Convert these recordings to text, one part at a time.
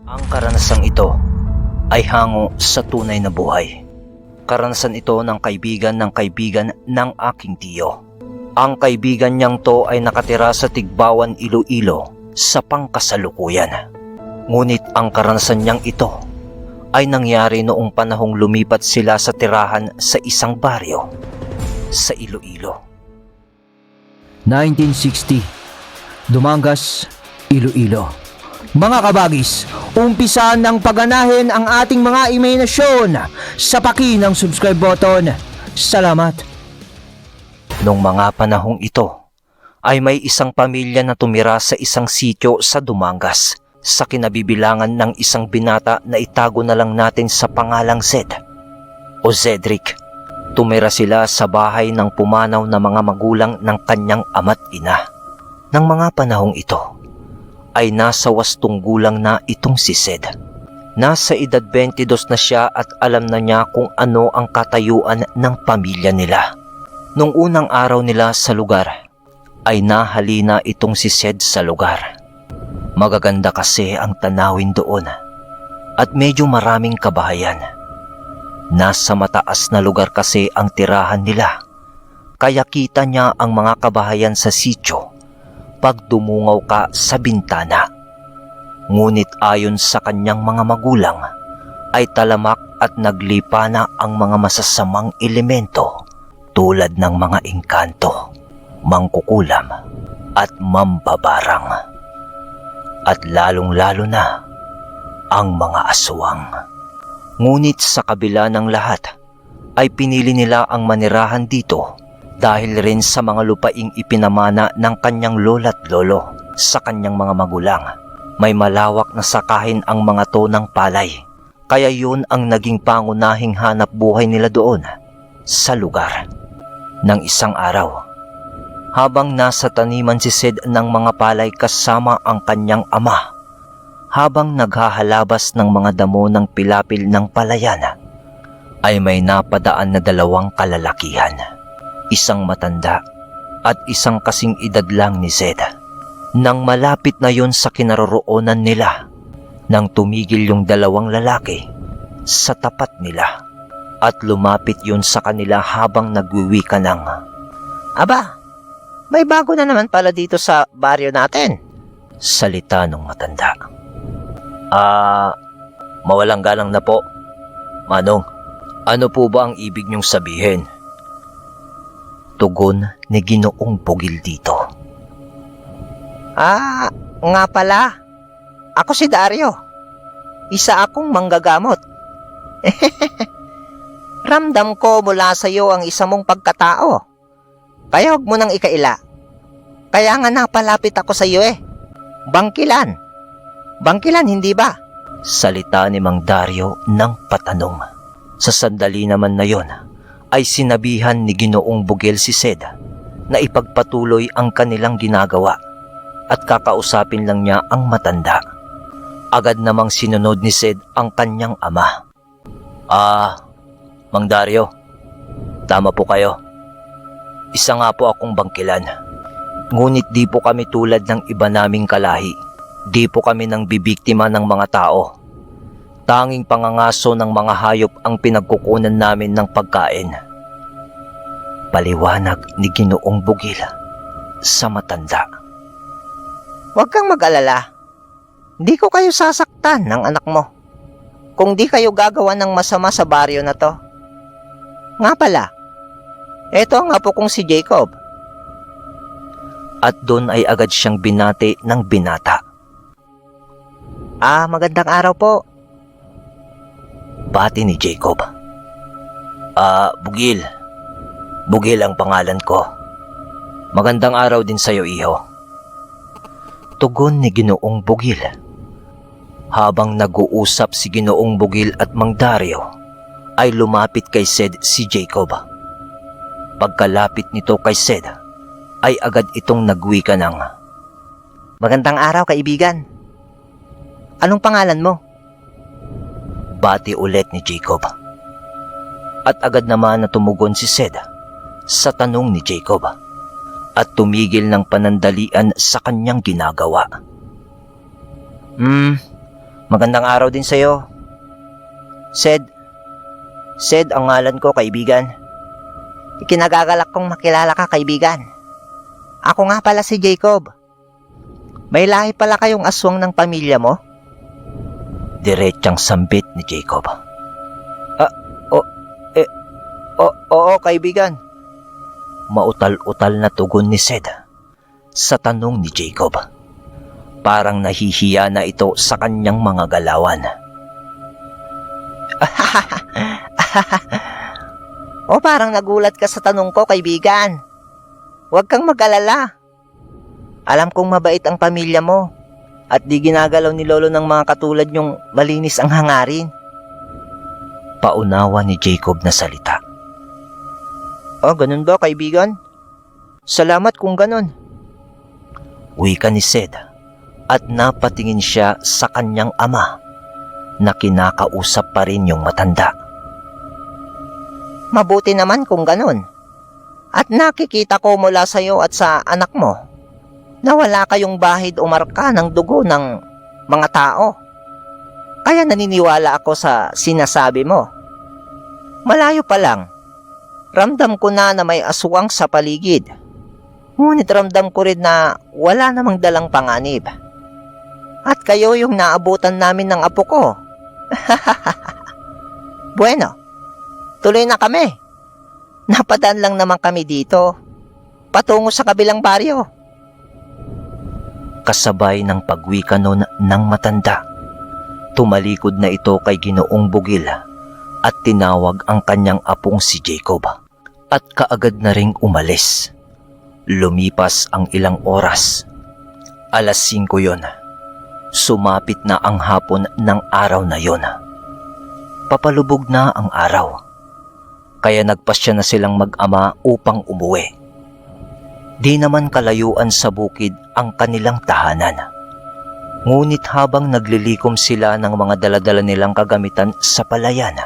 Ang karanasang ito ay hango sa tunay na buhay. Karanasan ito ng kaibigan ng aking tiyo. Ang kaibigan niyang to ay nakatira sa Tigbawan, Iloilo sa pangkasalukuyan. Ngunit ang karanasan niyang ito ay nangyari noong panahong lumipat sila sa tirahan sa isang baryo sa Iloilo. 1960, Dumangas, Iloilo. Mga kabagis, umpisa ng pagganahin ang ating mga imahinasyon sa paki ng subscribe button. Salamat. Noong mga panahong ito, ay may isang pamilya na tumira sa isang sityo sa Dumangas sa kinabibilangan ng isang binata na itago na lang natin sa pangalang Zed o Zedric. Tumira sila sa bahay ng pumanaw na mga magulang ng kanyang ama't ina. Nang mga panahong ito, ay nasa 80 gulang na itong si Zed. Nasa edad 22 na siya at alam na niya kung ano ang katayuan ng pamilya nila. Nung unang araw nila sa lugar, ay nahalina itong si Zed sa lugar. Magaganda kasi ang tanawin doon at medyo maraming kabahayan. Nasa mataas na lugar kasi ang tirahan nila, kaya kita niya ang mga kabahayan sa sityo pag dumungaw ka sa bintana. Ngunit ayon sa kanyang mga magulang, ay talamak at naglipa na ang mga masasamang elemento tulad ng mga engkanto, mangkukulam at mambabarang. At lalong-lalo na ang mga aswang. Ngunit sa kabila ng lahat, ay pinili nila ang manirahan dito dahil rin sa mga lupaing ipinamana ng kanyang lola't lolo sa kanyang mga magulang. May malawak na sakahin ang mga to ng palay, kaya yun ang naging pangunahing hanap buhay nila doon sa lugar. Nang isang araw, habang nasa taniman si Zed ng mga palay kasama ang kanyang ama, habang naghahalabas ng mga damo ng pilapil ng palayan, ay may napadaan na 2 kalalakihan. Isang matanda at isang kasing edad lang ni Zed. Nang malapit na yon sa kinaroroonan nila, nang tumigil yung 2 lalaki sa tapat nila at lumapit yon sa kanila habang nagwiwika ng, Aba, may bago na naman pala dito sa baryo natin. salita ng matanda. Mawalang galang na po. Manong, ano po ba ang ibig niyong sabihin? Tugon ni Ginoong Bugil dito. Nga pala. Ako si Dario. Isa akong manggagamot. Ramdam ko mula sa iyo ang isa mong pagkatao. Kaya huwag mo nang ikaila. Kaya nga napalapit ako sa iyo eh. Bangkilan. Bangkilan, hindi ba? Salita ni Mang Dario ng patanong. Sa sandali naman na yon, ay sinabihan ni Ginoong Bugil si Zed na ipagpatuloy ang kanilang ginagawa at kakausapin lang niya ang matanda. Agad namang sinunod ni Zed ang kanyang ama. Mang Dario, tama po kayo. Isa nga po akong bangkilan. Ngunit di po kami tulad ng iba naming kalahi. Di po kami nang bibiktima ng mga tao. Tanging pangangaso ng mga hayop ang pinagkukunan namin ng pagkain. Paliwanag ni Ginoong Bugil sa matanda. Huwag kang mag-alala. Hindi ko kayo sasaktan ng anak mo. Kung di kayo gagawa ng masama sa baryo na to. Nga pala, eto ang apo kong si Jacob. At doon ay agad siyang binati ng binata. Magandang araw po. Bati ni Jacob. Bugil. Bugil ang pangalan ko. Magandang araw din sa'yo, iho. Tugon ni Ginoong Bugil. Habang nag-uusap si Ginoong Bugil at Mang Dario, ay lumapit kay Zed si Jacob. Pagkalapit nito kay Zed, ay agad itong nagwika ng, Magandang araw, kaibigan. Anong pangalan mo? Bati ulit ni Jacob. At agad naman na tumugon si Zed sa tanong ni Jacob at tumigil ng panandalian sa kanyang ginagawa. Magandang araw din sa'yo. Sed ang ngalan ko, kaibigan. Ikinagagalak kong makilala ka, kaibigan. Ako nga pala si Jacob. May lahi pala kayong aswang ng pamilya mo? Diretsang sambit ni Jacob. Oo, kaibigan. Mautal-utal na tugon ni Sed sa tanong ni Jacob. Parang nahihiya na ito sa kanyang mga galawan. O parang nagulat ka sa tanong ko, kaibigan. Huwag kang mag-alala. Alam kong mabait ang pamilya mo at di ginagalaw ni Lolo ng mga katulad niyong malinis ang hangarin. Paunawa ni Jacob na salita. Ganun ba, kaibigan? Salamat kung ganun. Wika ni Sed at napatingin siya sa kanyang ama na kinakausap pa rin yung matanda. Mabuti naman kung ganun. At nakikita ko mula sa iyo at sa anak mo na wala kayong bahid o marka ng dugo ng mga tao. Kaya naniniwala ako sa sinasabi mo. Malayo pa lang, ramdam ko na may aswang sa paligid. Ngunit ramdam ko rin na wala namang dalang panganib. At kayo yung naabutan namin ng apo ko. Bueno, tuloy na kami. Napadaan lang naman kami dito, patungo sa kabilang baryo. Kasabay ng pagwika nun ng matanda, tumalikod na ito kay Ginoong Bugil at tinawag ang kanyang apong si Jacob at kaagad na ring umalis. Lumipas ang ilang oras. 5:00 yon. Sumapit na ang hapon ng araw na yon. Papalubog na ang araw. Kaya nagpasya na silang mag-ama upang umuwi. Di naman kalayuan sa bukid ang kanilang tahanan. Ngunit habang naglilikom sila ng mga daladala nilang kagamitan sa palayan,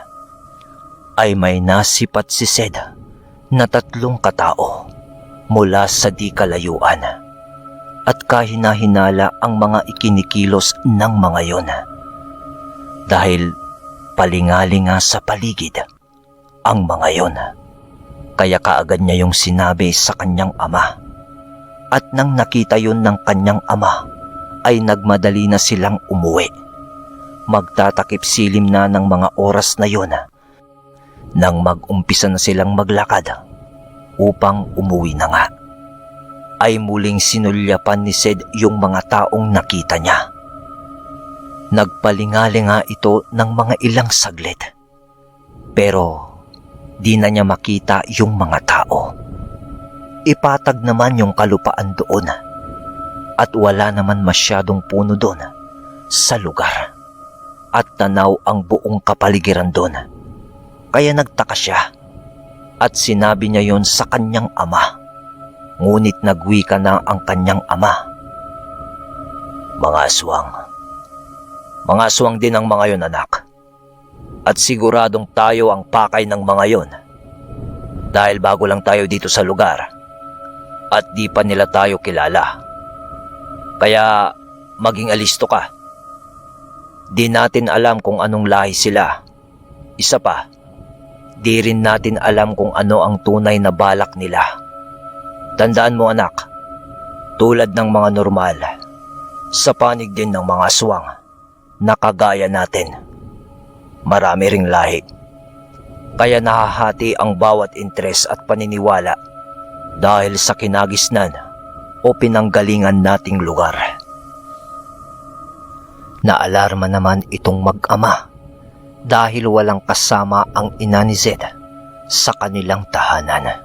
ay may nasipat si Sed na 3 katao mula sa di kalayuan at kahina-hinala ang mga ikinikilos ng mga yon. Dahil palingalinga sa paligid ang mga yon. Kaya kaagad niya yung sinabi sa kanyang ama. At nang nakita yun ng kanyang ama, ay nagmadali na silang umuwi. Magtatakip silim na ng mga oras na yon nang mag-umpisa na silang maglakad upang umuwi na nga. Ay muling sinulyapan ni Sed yung mga taong nakita niya. Nagpalingalinga ito ng mga ilang saglit. Pero di na niya makita yung mga tao. Ipatag naman yung kalupaan doon at wala naman masyadong puno doon sa lugar at tanaw ang buong kapaligiran doon. Kaya nagtaka siya at sinabi niya yon sa kanyang ama. Ngunit nagwika na ang kanyang ama. Mga aswang din ang mga yon, anak. At siguradong tayo ang pakay ng mga yon. Dahil bago lang tayo dito sa lugar at di pa nila tayo kilala. Kaya maging alisto ka. Di natin alam kung anong lahi sila. Isa pa, di rin natin alam kung ano ang tunay na balak nila. Tandaan mo, anak, tulad ng mga normal, sa panig din ng mga aswang na kagaya natin, marami ring lahi. Kaya nahahati ang bawat interes at paniniwala dahil sa kinagisnan o pinanggalingan nating lugar. Naalarma naman itong mag-ama dahil walang kasama ang ina ni Zed sa kanilang tahanan.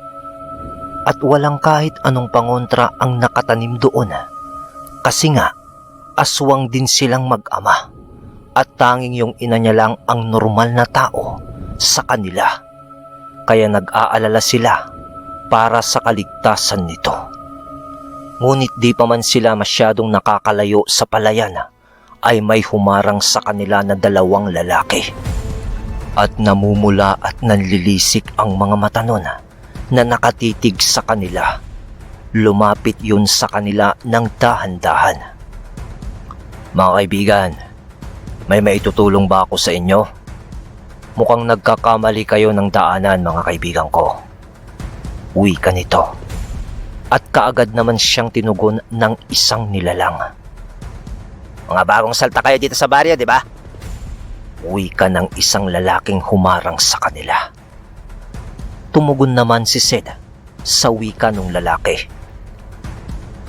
At walang kahit anong pangontra ang nakatanim doon kasi nga aswang din silang mag-ama at tanging yung ina niya lang ang normal na tao sa kanila. Kaya nag-aalala sila para sa kaligtasan nito. Ngunit di pa man sila masyadong nakakalayo sa palayan ay may humarang sa kanila na 2 lalaki. At namumula at nanlilisik ang mga mata nun na nakatitig sa kanila. Lumapit yun sa kanila ng dahan-dahan. Mga kaibigan, May maitutulong ba ako sa inyo? Mukhang nagkakamali kayo ng daanan, mga kaibigan ko. Uwi ka nito. At kaagad naman siyang tinugon ng isang nilalang. Mga bagong salta kayo dito sa baryo, di ba? Uwi ka ng isang lalaking humarang sa kanila. Tumugon naman si Sid sa wika ng lalaki.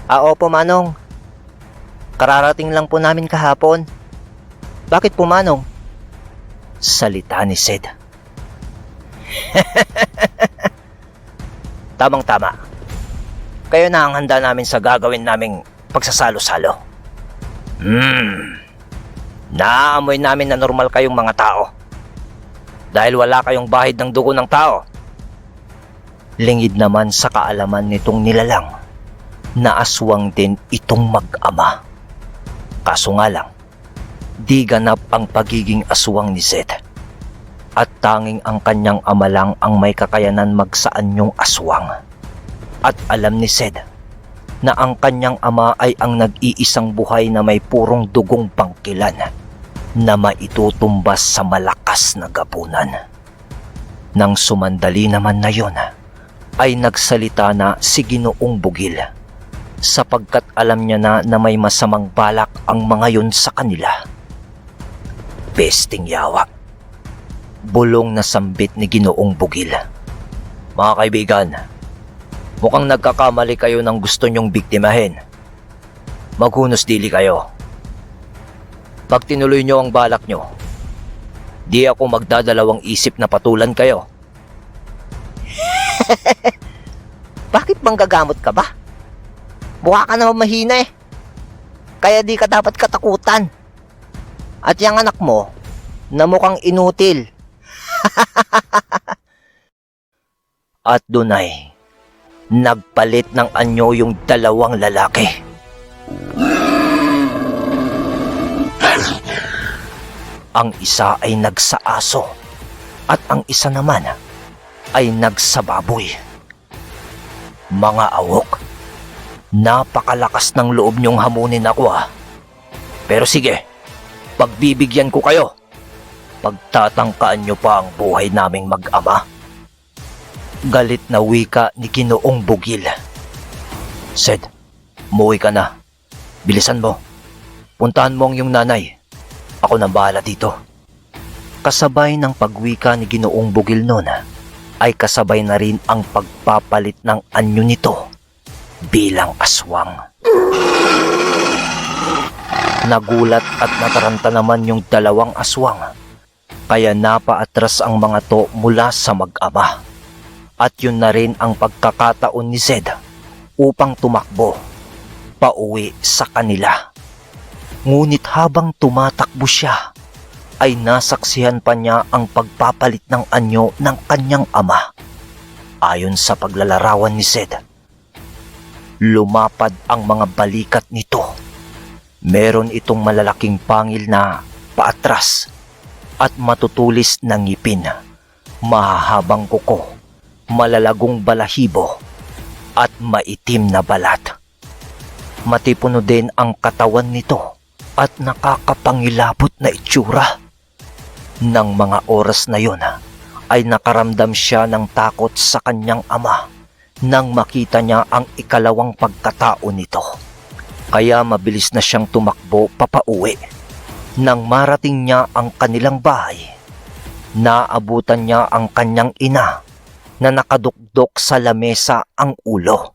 Opo, Manong. Kararating lang po namin kahapon. Bakit po, Manong? Salita ni Sid. Tamang-tama. Kayo na ang handa namin sa gagawin naming pagsasalo-salo. Naaamoy namin na normal kayong mga tao. Dahil wala kayong bahid ng dugo ng tao. Lingid naman sa kaalaman nitong nilalang na aswang din itong mag-ama. Kaso nga lang, di ganap ang pagiging aswang ni Sid. At tanging ang kanyang ama lang ang may kakayanan magsaanyong aswang. At alam ni Sid na ang kanyang ama ay ang nag-iisang buhay na may purong dugong pangkilan na maitutumbas sa malakas na gabunan. Nang sumandali naman na yon, ay nagsalita na si Ginoong Bugil sapagkat alam niya na may masamang balak ang mga yun sa kanila. Pesting yawa. Bulong na sambit ni Ginoong Bugil. Mga kaibigan, mukhang nagkakamali kayo ng gusto nyong biktimahin. Maghunos dili kayo. Pag tinuloy nyo ang balak nyo, di ako magdadalawang isip na patulan kayo. Bakit bang gagamot ka ba? Mukha ka naman mahina eh. Kaya di ka dapat katakutan. At yung anak mo, na mukhang inutil. At dunay, nagpalit ng anyo yung dalawang lalaki. Ang isa ay nagsaaso at ang isa naman ay nagsababoy. Mga awok, napakalakas ng loob niyong hamunin ako Pero sige, pagbibigyan ko kayo. Pagtatangkaan niyo pa ang buhay naming mag-ama. Galit na wika ni Ginoong Bugil. Sid, umuwi ka na. Bilisan mo. Puntahan mo ang iyong nanay. Ako nang bahala dito. Kasabay ng pagwika ni Ginoong Bugil noon, ay kasabay na rin ang pagpapalit ng anyo nito bilang aswang. Nagulat at nataranta naman yung dalawang aswang, kaya napaatras ang mga to mula sa mag-ama. At yun na rin ang pagkakataon ni Zed upang tumakbo pauwi sa kanila. Ngunit habang tumatakbo siya, ay nasaksihan pa niya ang pagpapalit ng anyo ng kanyang ama. Ayon sa paglalarawan ni Zed, lumapad ang mga balikat nito. Meron itong malalaking pangil na paatras at matutulis na ngipin, mahahabang kuko, malalagong balahibo at maitim na balat. Matipuno din ang katawan nito at nakakapangilabot na itsura. Nang mga oras na yun, ay nakaramdam siya ng takot sa kanyang ama nang makita niya ang ikalawang pagkatao nito. Kaya mabilis na siyang tumakbo papauwi. Nang marating niya ang kanilang bahay, naabutan niya ang kanyang ina na nakadukdok sa lamesa ang ulo.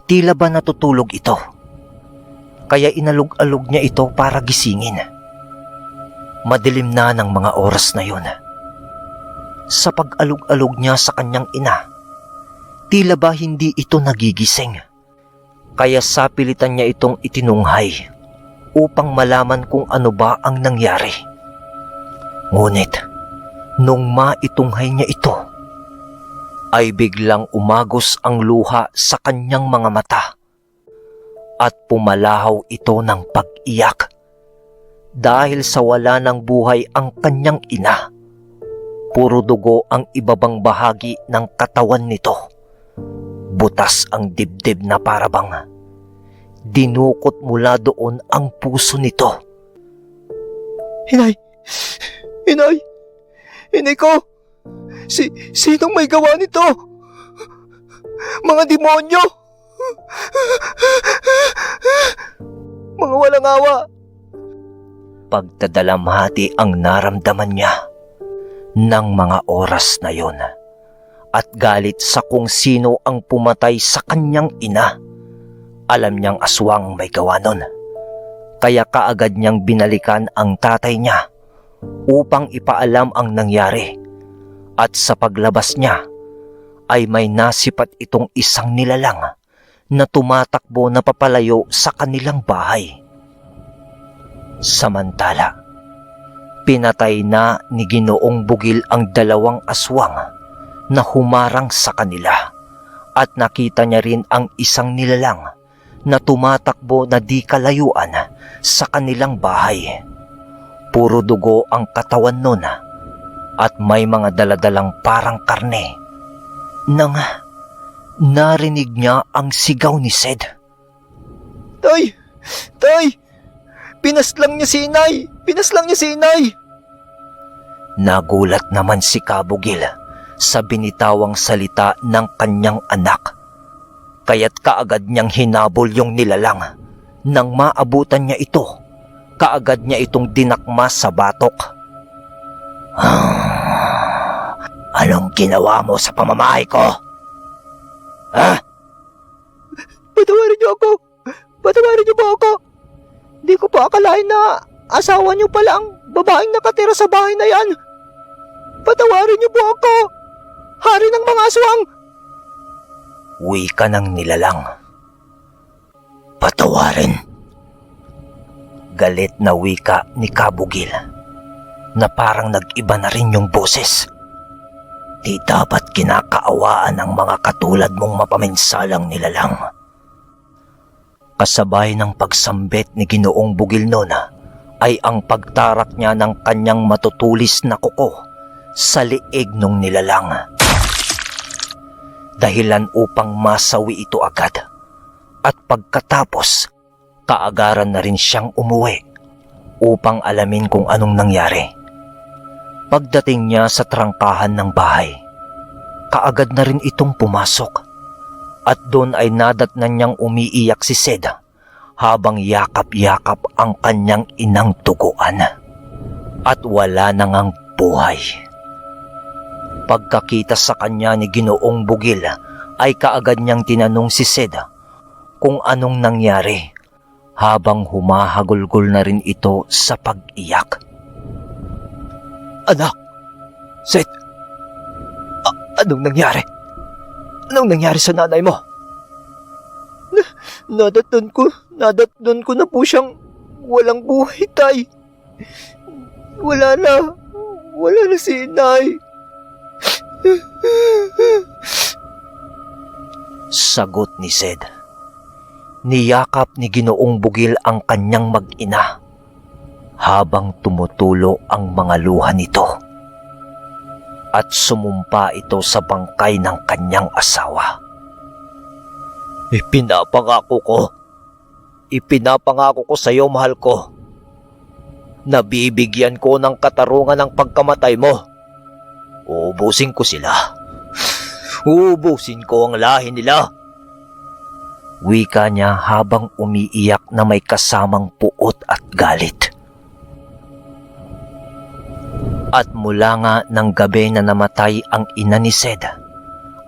Tila ba natutulog ito? Kaya inalog-alog niya ito para gisingin. Madilim na ng mga oras na yun. Sa pag-alog-alog niya sa kanyang ina, tila ba hindi ito nagigising. Kaya sapilitan niya itong itinunghay upang malaman kung ano ba ang nangyari. Ngunit, nung maitunghay niya ito, ay biglang umagos ang luha sa kanyang mga mata at pumalahaw ito ng pag-iyak dahil sa wala ng buhay ang kanyang ina. Puro dugo ang ibabang bahagi ng katawan nito. Butas ang dibdib na parabang dinukot mula doon ang puso nito. Inay! Inay! Inay ko! Sinong may gawa nito? Mga demonyo! Mga walang awa! Pagdadalamhati ang naramdaman niya ng mga oras na yon at galit sa kung sino ang pumatay sa kanyang ina. Alam niyang aswang may gawa nun, kaya kaagad niyang binalikan ang tatay niya upang ipaalam ang nangyari. At sa paglabas niya ay may nasipat itong isang nilalang na tumatakbo na papalayo sa kanilang bahay. Samantala, pinatay na ni Ginoong Bugil ang dalawang aswang na humarang sa kanila at nakita niya rin ang isang nilalang na tumatakbo na di kalayuan sa kanilang bahay. Puro dugo ang katawan nun at may mga daladalang parang karne. Nang narinig niya ang sigaw ni Sed. Tay! Tay! Pinaslang niya si Inay! Pinaslang niya si Inay! Nagulat naman si Kabugil sa binitawang salita ng kanyang anak. Kaya't kaagad niyang hinabol yung nilalang. Nang maabutan niya ito, kaagad niya itong dinakma sa batok. Anong ginawa mo sa pamamahay ko? Ha? Patawarin niyo ako! Patawarin niyo po ako! Di ko pa akalain na asawa niyo pala ang babaeng nakatira sa bahay na yan. Patawarin niyo po ako! Hari ng mga aswang! Wika ng nilalang. Patawarin. Galit na wika ni Kabugil na parang nag-iba na rin yung boses. Di dapat kinakaawaan ang mga katulad mong mapaminsalang nilalang. Kasabay ng pagsambit ni Ginoong Bugil noon ay ang pagtarak niya ng kanyang matutulis na kuko sa liig ng nilalang. Dahilan upang masawi ito agad. At pagkatapos, kaagaran na rin siyang umuwi upang alamin kung anong nangyari. Pagdating niya sa trangkahan ng bahay, kaagad na rin itong pumasok. At doon ay nadatnan niyang umiiyak si Sed habang yakap-yakap ang kanyang inang tuguan. At wala na ngang buhay. Pagkakita sa kanya ni Ginoong Bugil ay kaagad niyang tinanong si Sed kung anong nangyari habang humahagulgol na rin ito sa pag-iyak. Anak! Sed! Anong nangyari? Anong nangyari sa nanay mo? Nadatnan ko na po siyang walang buhay, tay. Wala na si Inay. Sagot ni Sed. Niyakap ni Ginoong Bugil ang kanyang mag-ina habang tumutulo ang mga luha nito. At sumumpa ito sa bangkay ng kanyang asawa. Ipinapangako ko sa iyo, mahal ko, na bibigyan ko ng katarungan ng pagkamatay mo. Uubusin ko sila. Uubusin ko ang lahi nila. Wika niya habang umiiyak na may kasamang puot at galit. At mula nga ng gabi na namatay ang ina ni Sed,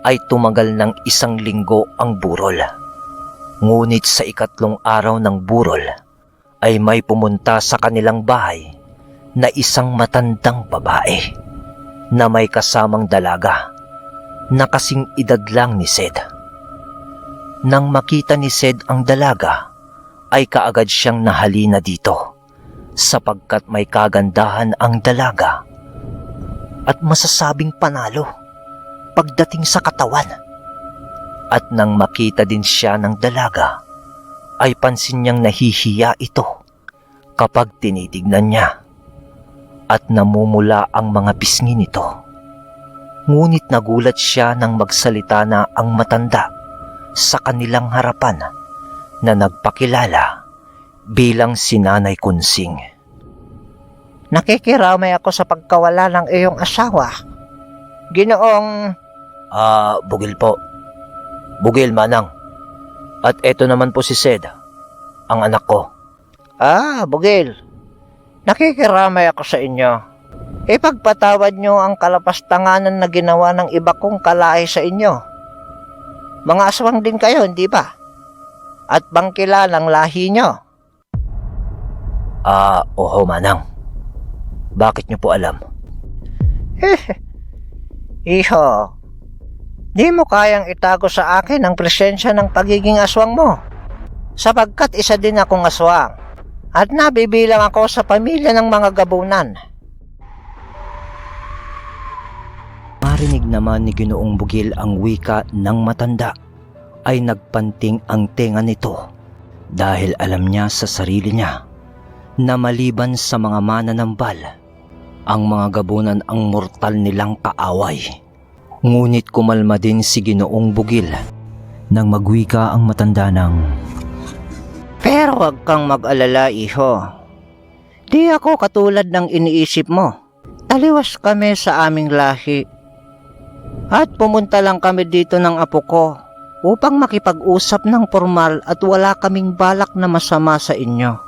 ay tumagal ng 1 linggo ang burol. Ngunit sa 3 araw ng burol, ay may pumunta sa kanilang bahay na isang matandang babae na may kasamang dalaga na kasing edad lang ni Sed. Nang makita ni Sed ang dalaga, ay kaagad siyang nahalina dito sapagkat may kagandahan ang dalaga at masasabing panalo pagdating sa katawan. At nang makita din siya ng dalaga, ay pansin niyang nahihiya ito kapag tinitignan niya at namumula ang mga pisngi nito. Ngunit nagulat siya nang magsalita na ang matanda sa kanilang harapan na nagpakilala bilang si Nanay Kunsing. Nakikiramay ako sa pagkawala ng iyong asawa. Ginoong... Bugil po. Bugil, Manang. At eto naman po si Sed, ang anak ko. Bugil. Nakikiramay ako sa inyo. Ipagpatawad nyo ang kalapastanganan na ginawa ng iba kong kalahi sa inyo. Mga aswang din kayo, hindi ba? At bangkilalang lahi nyo. Oho, Manang. Bakit niyo po alam? Iho, di mo kayang itago sa akin ang presensya ng pagiging aswang mo. Sapagkat isa din akong aswang. At nabibilang ako sa pamilya ng mga gabunan. Marinig naman ni Ginoong Bugil ang wika ng matanda, ay nagpanting ang tenga nito dahil alam niya sa sarili niya na maliban sa mga mananambal, ang mga gabunan ang mortal nilang kaaway. Ngunit kumalma din si Ginoong Bugil nang magwika ang matanda ng, Pero wag kang mag-alala, iho. Di ako katulad ng iniisip mo. Taliwas kami sa aming lahi. At pumunta lang kami dito ng apo ko upang makipag-usap ng formal at wala kaming balak na masama sa inyo.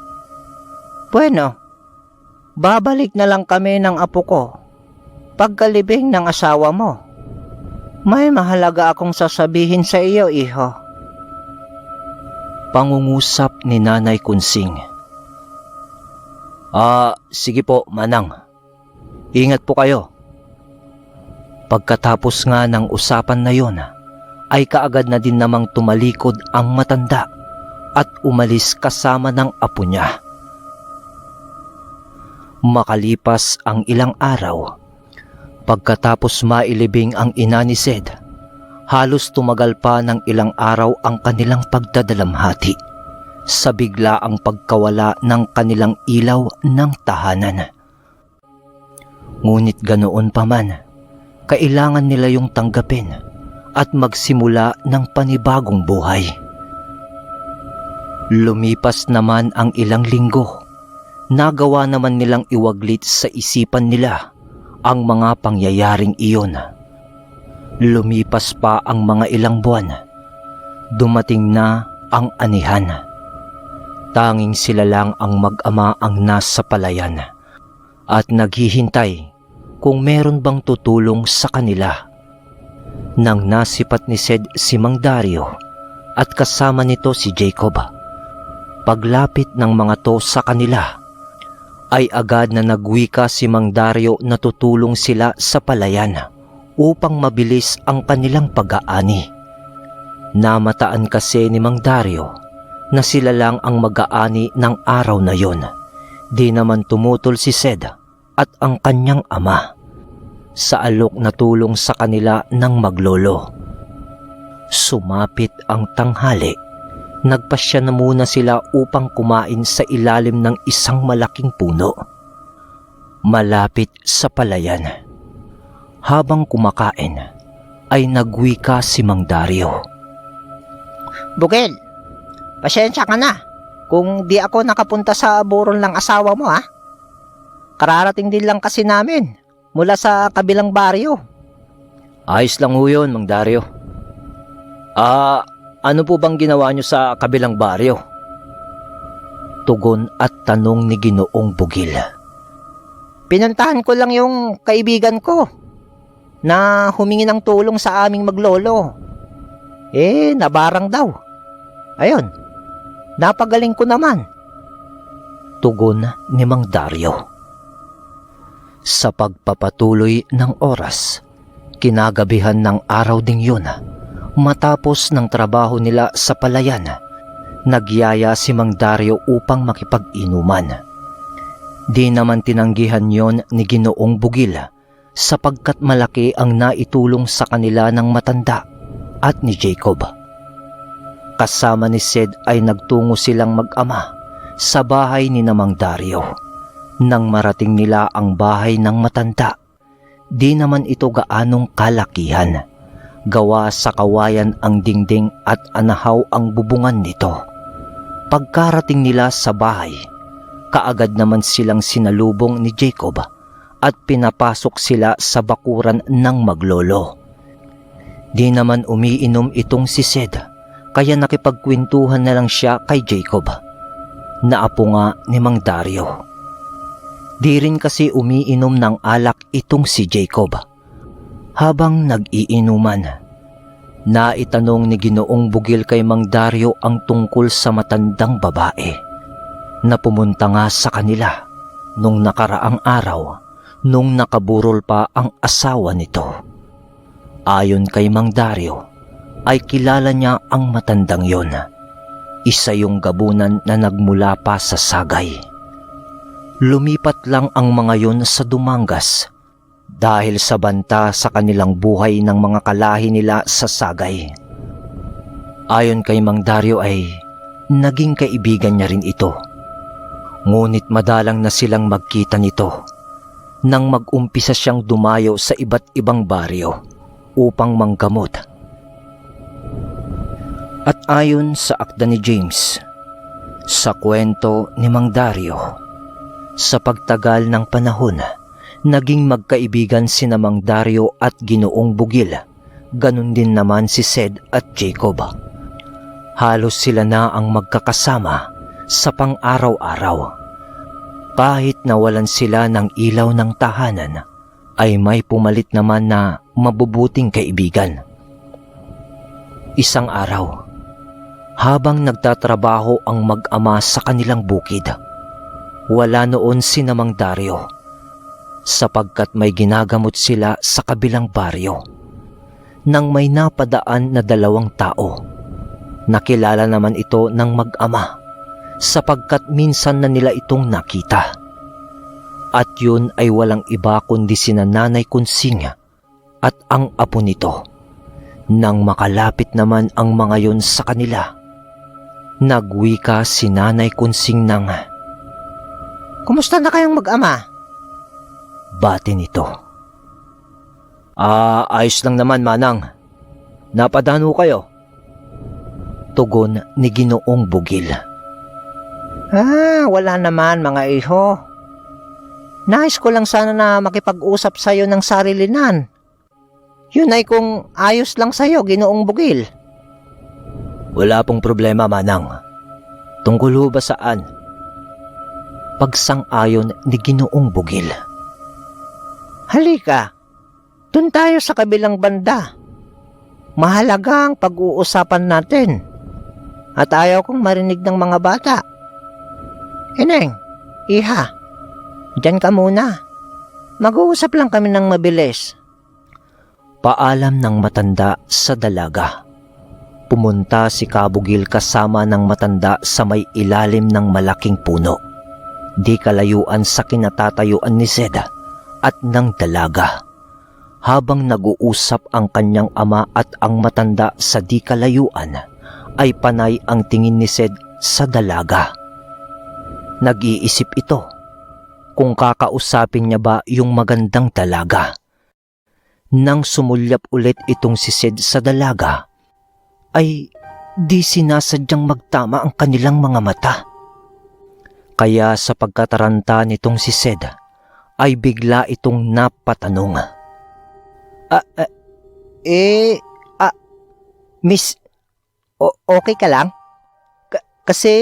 Bueno, babalik na lang kami ng apo ko pagkalibing ng asawa mo. May mahalaga akong sasabihin sa iyo, iho. pangungusap ni Nanay Kunsing. Sige po, Manang. Ingat po kayo. Pagkatapos nga ng usapan na yon, ay kaagad na din namang tumalikod ang matanda at umalis kasama ng apo niya. Makalipas ang ilang araw, pagkatapos mailibing ang ina ni Sed, halos tumagal pa ng ilang araw ang kanilang pagdadalamhati sa bigla ang pagkawala ng kanilang ilaw ng tahanan. Ngunit ganoon pa man, kailangan nila yung tanggapin at magsimula ng panibagong buhay. Lumipas naman ang ilang linggo. Nagawa naman nilang iwaglit sa isipan nila ang mga pangyayaring iyon. Lumipas pa ang mga ilang buwan. Dumating na ang anihan. Tanging sila lang ang mag-ama ang nasa palayan at naghihintay kung meron bang tutulong sa kanila. Nang nasipat ni Sed si Mang Dario at kasama nito si Jacob, paglapit ng mga to sa kanila, ay agad na nagwika si Mang Dario na tutulong sila sa palayan upang mabilis ang kanilang pag-aani. Namataan kasi ni Mang Dario na sila lang ang mag-aani ng araw na yon. Di naman tumutol si Sed at ang kanyang ama sa alok na tulong sa kanila ng maglolo. Sumapit ang tanghali. Nagpasya na muna sila upang kumain sa ilalim ng isang malaking puno malapit sa palayan. Habang kumakain, ay nagwika si Mang Dario. Bugil, pasensya ka na kung di ako nakapunta sa burol ng asawa mo, ha? Kararating din lang kasi namin mula sa kabilang baryo. Ayos lang ho yun, Mang Dario. Ano po bang ginawa nyo sa kabilang baryo? Tugon at tanong ni Ginoong Bugil. Pinuntahan ko lang yung kaibigan ko na humingi ng tulong sa aming maglolo. Nabarang daw. Ayun, napagaling ko naman. Tugon ni Mang Dario. Sa pagpapatuloy ng oras, kinagabihan ng araw ding yun, matapos ng trabaho nila sa palayan, nagyaya si Mang Dario upang makipag-inuman. Di naman tinanggihan yon ni Ginoong Bugil sapagkat malaki ang naitulong sa kanila ng matanda at ni Jacob. Kasama ni Sed ay nagtungo silang mag-ama sa bahay ni Mang Dario. Nang marating nila ang bahay ng matanda, di naman ito gaanong kalakihan. Gawa sa kawayan ang dingding at anahaw ang bubungan nito. Pagkarating nila sa bahay, kaagad naman silang sinalubong ni Jacob at pinapasok sila sa bakuran ng maglolo. Di naman umiinom itong si Sed, kaya nakipagkwentuhan na lang siya kay Jacob, na apo nga ni Mang Dario. Di rin kasi umiinom ng alak itong si Jacob. Habang nag-iinuman, naitanong ni Ginoong Bugil kay Mang Dario ang tungkol sa matandang babae na pumunta nga sa kanila nung nakaraang araw nung nakaburol pa ang asawa nito. Ayon kay Mang Dario, ay kilala niya ang matandang yon. Isa yung gabunan na nagmula pa sa Sagay. Lumipat lang ang mga yon sa Dumangas dahil sa banta sa kanilang buhay ng mga kalahi nila sa Sagay. Ayon kay Mang Dario ay naging kaibigan niya rin ito. Ngunit madalang na silang magkita nito nang mag-umpisa siyang dumayo sa iba't ibang baryo upang manggamot. At ayon sa akda ni James, sa kwento ni Mang Dario, sa pagtagal ng panahon, naging magkaibigan sina Mang Dario at Ginoong Bugil, ganun din naman si Sed at Jacob. Halos sila na ang magkakasama sa pang-araw-araw. Kahit nawalan sila ng ilaw ng tahanan, ay may pumalit naman na mabubuting kaibigan. Isang araw, habang nagtatrabaho ang mag-ama sa kanilang bukid, wala noon si Mang Dario, sapagkat may ginagamot sila sa kabilang baryo. Nang may napadaan na 2 tao, nakilala naman ito ng mag-ama, sapagkat minsan na nila itong nakita. At yun ay walang iba kundi sina Nanay Kunsing at ang apo nito. Nang makalapit naman ang mga yon sa kanila, nagwika si Nanay Kunsing ng, Kumusta na kayong mag-ama? bati nito. Ayos lang naman, Manang. Napadaan kayo. Tugon ni Ginoong Bugil. Wala naman mga iho. Nais ko lang sana na makipag-usap sa'yo ng sarilinan. Yun ay kung ayos lang sa'yo, Ginoong Bugil. Wala pong problema, Manang. Tungkol ho ba saan? Pagsang-ayon ni Ginoong Bugil. Halika, dun tayo sa kabilang banda. Mahalaga ang pag-uusapan natin. At ayaw kong marinig ng mga bata. Ineng, iha, dyan ka muna. Mag-uusap lang kami ng mabilis. Paalam ng matanda sa dalaga. Pumunta si Kabugil kasama ng matanda sa may ilalim ng malaking puno. Di kalayuan sa kinatatayuan ni Zeda at ng dalaga. Habang nag-uusap ang kanyang ama at ang matanda sa di kalayuan, ay panay ang tingin ni Sed sa dalaga. Nag-iisip ito kung kakausapin niya ba yung magandang dalaga. Nang sumulyap ulit itong si Sed sa dalaga, ay di sinasadyang magtama ang kanilang mga mata. Kaya sa pagkataranta nitong si Sed, ay bigla itong napatanong. Miss, okay ka lang? Kasi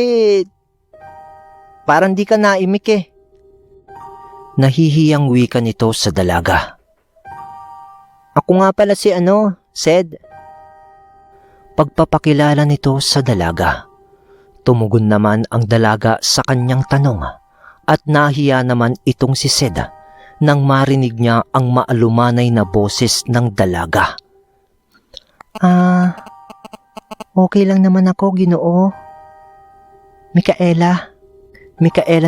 parang di ka naimik eh. Nahihiyang wika nito sa dalaga. Ako nga pala si Sed. Pagpapakilala nito sa dalaga, tumugon naman ang dalaga sa kanyang tanong at nahiya naman itong si Sed nang marinig niya ang maalumanay na boses ng dalaga. Okay lang naman ako, Ginoo. Mikaela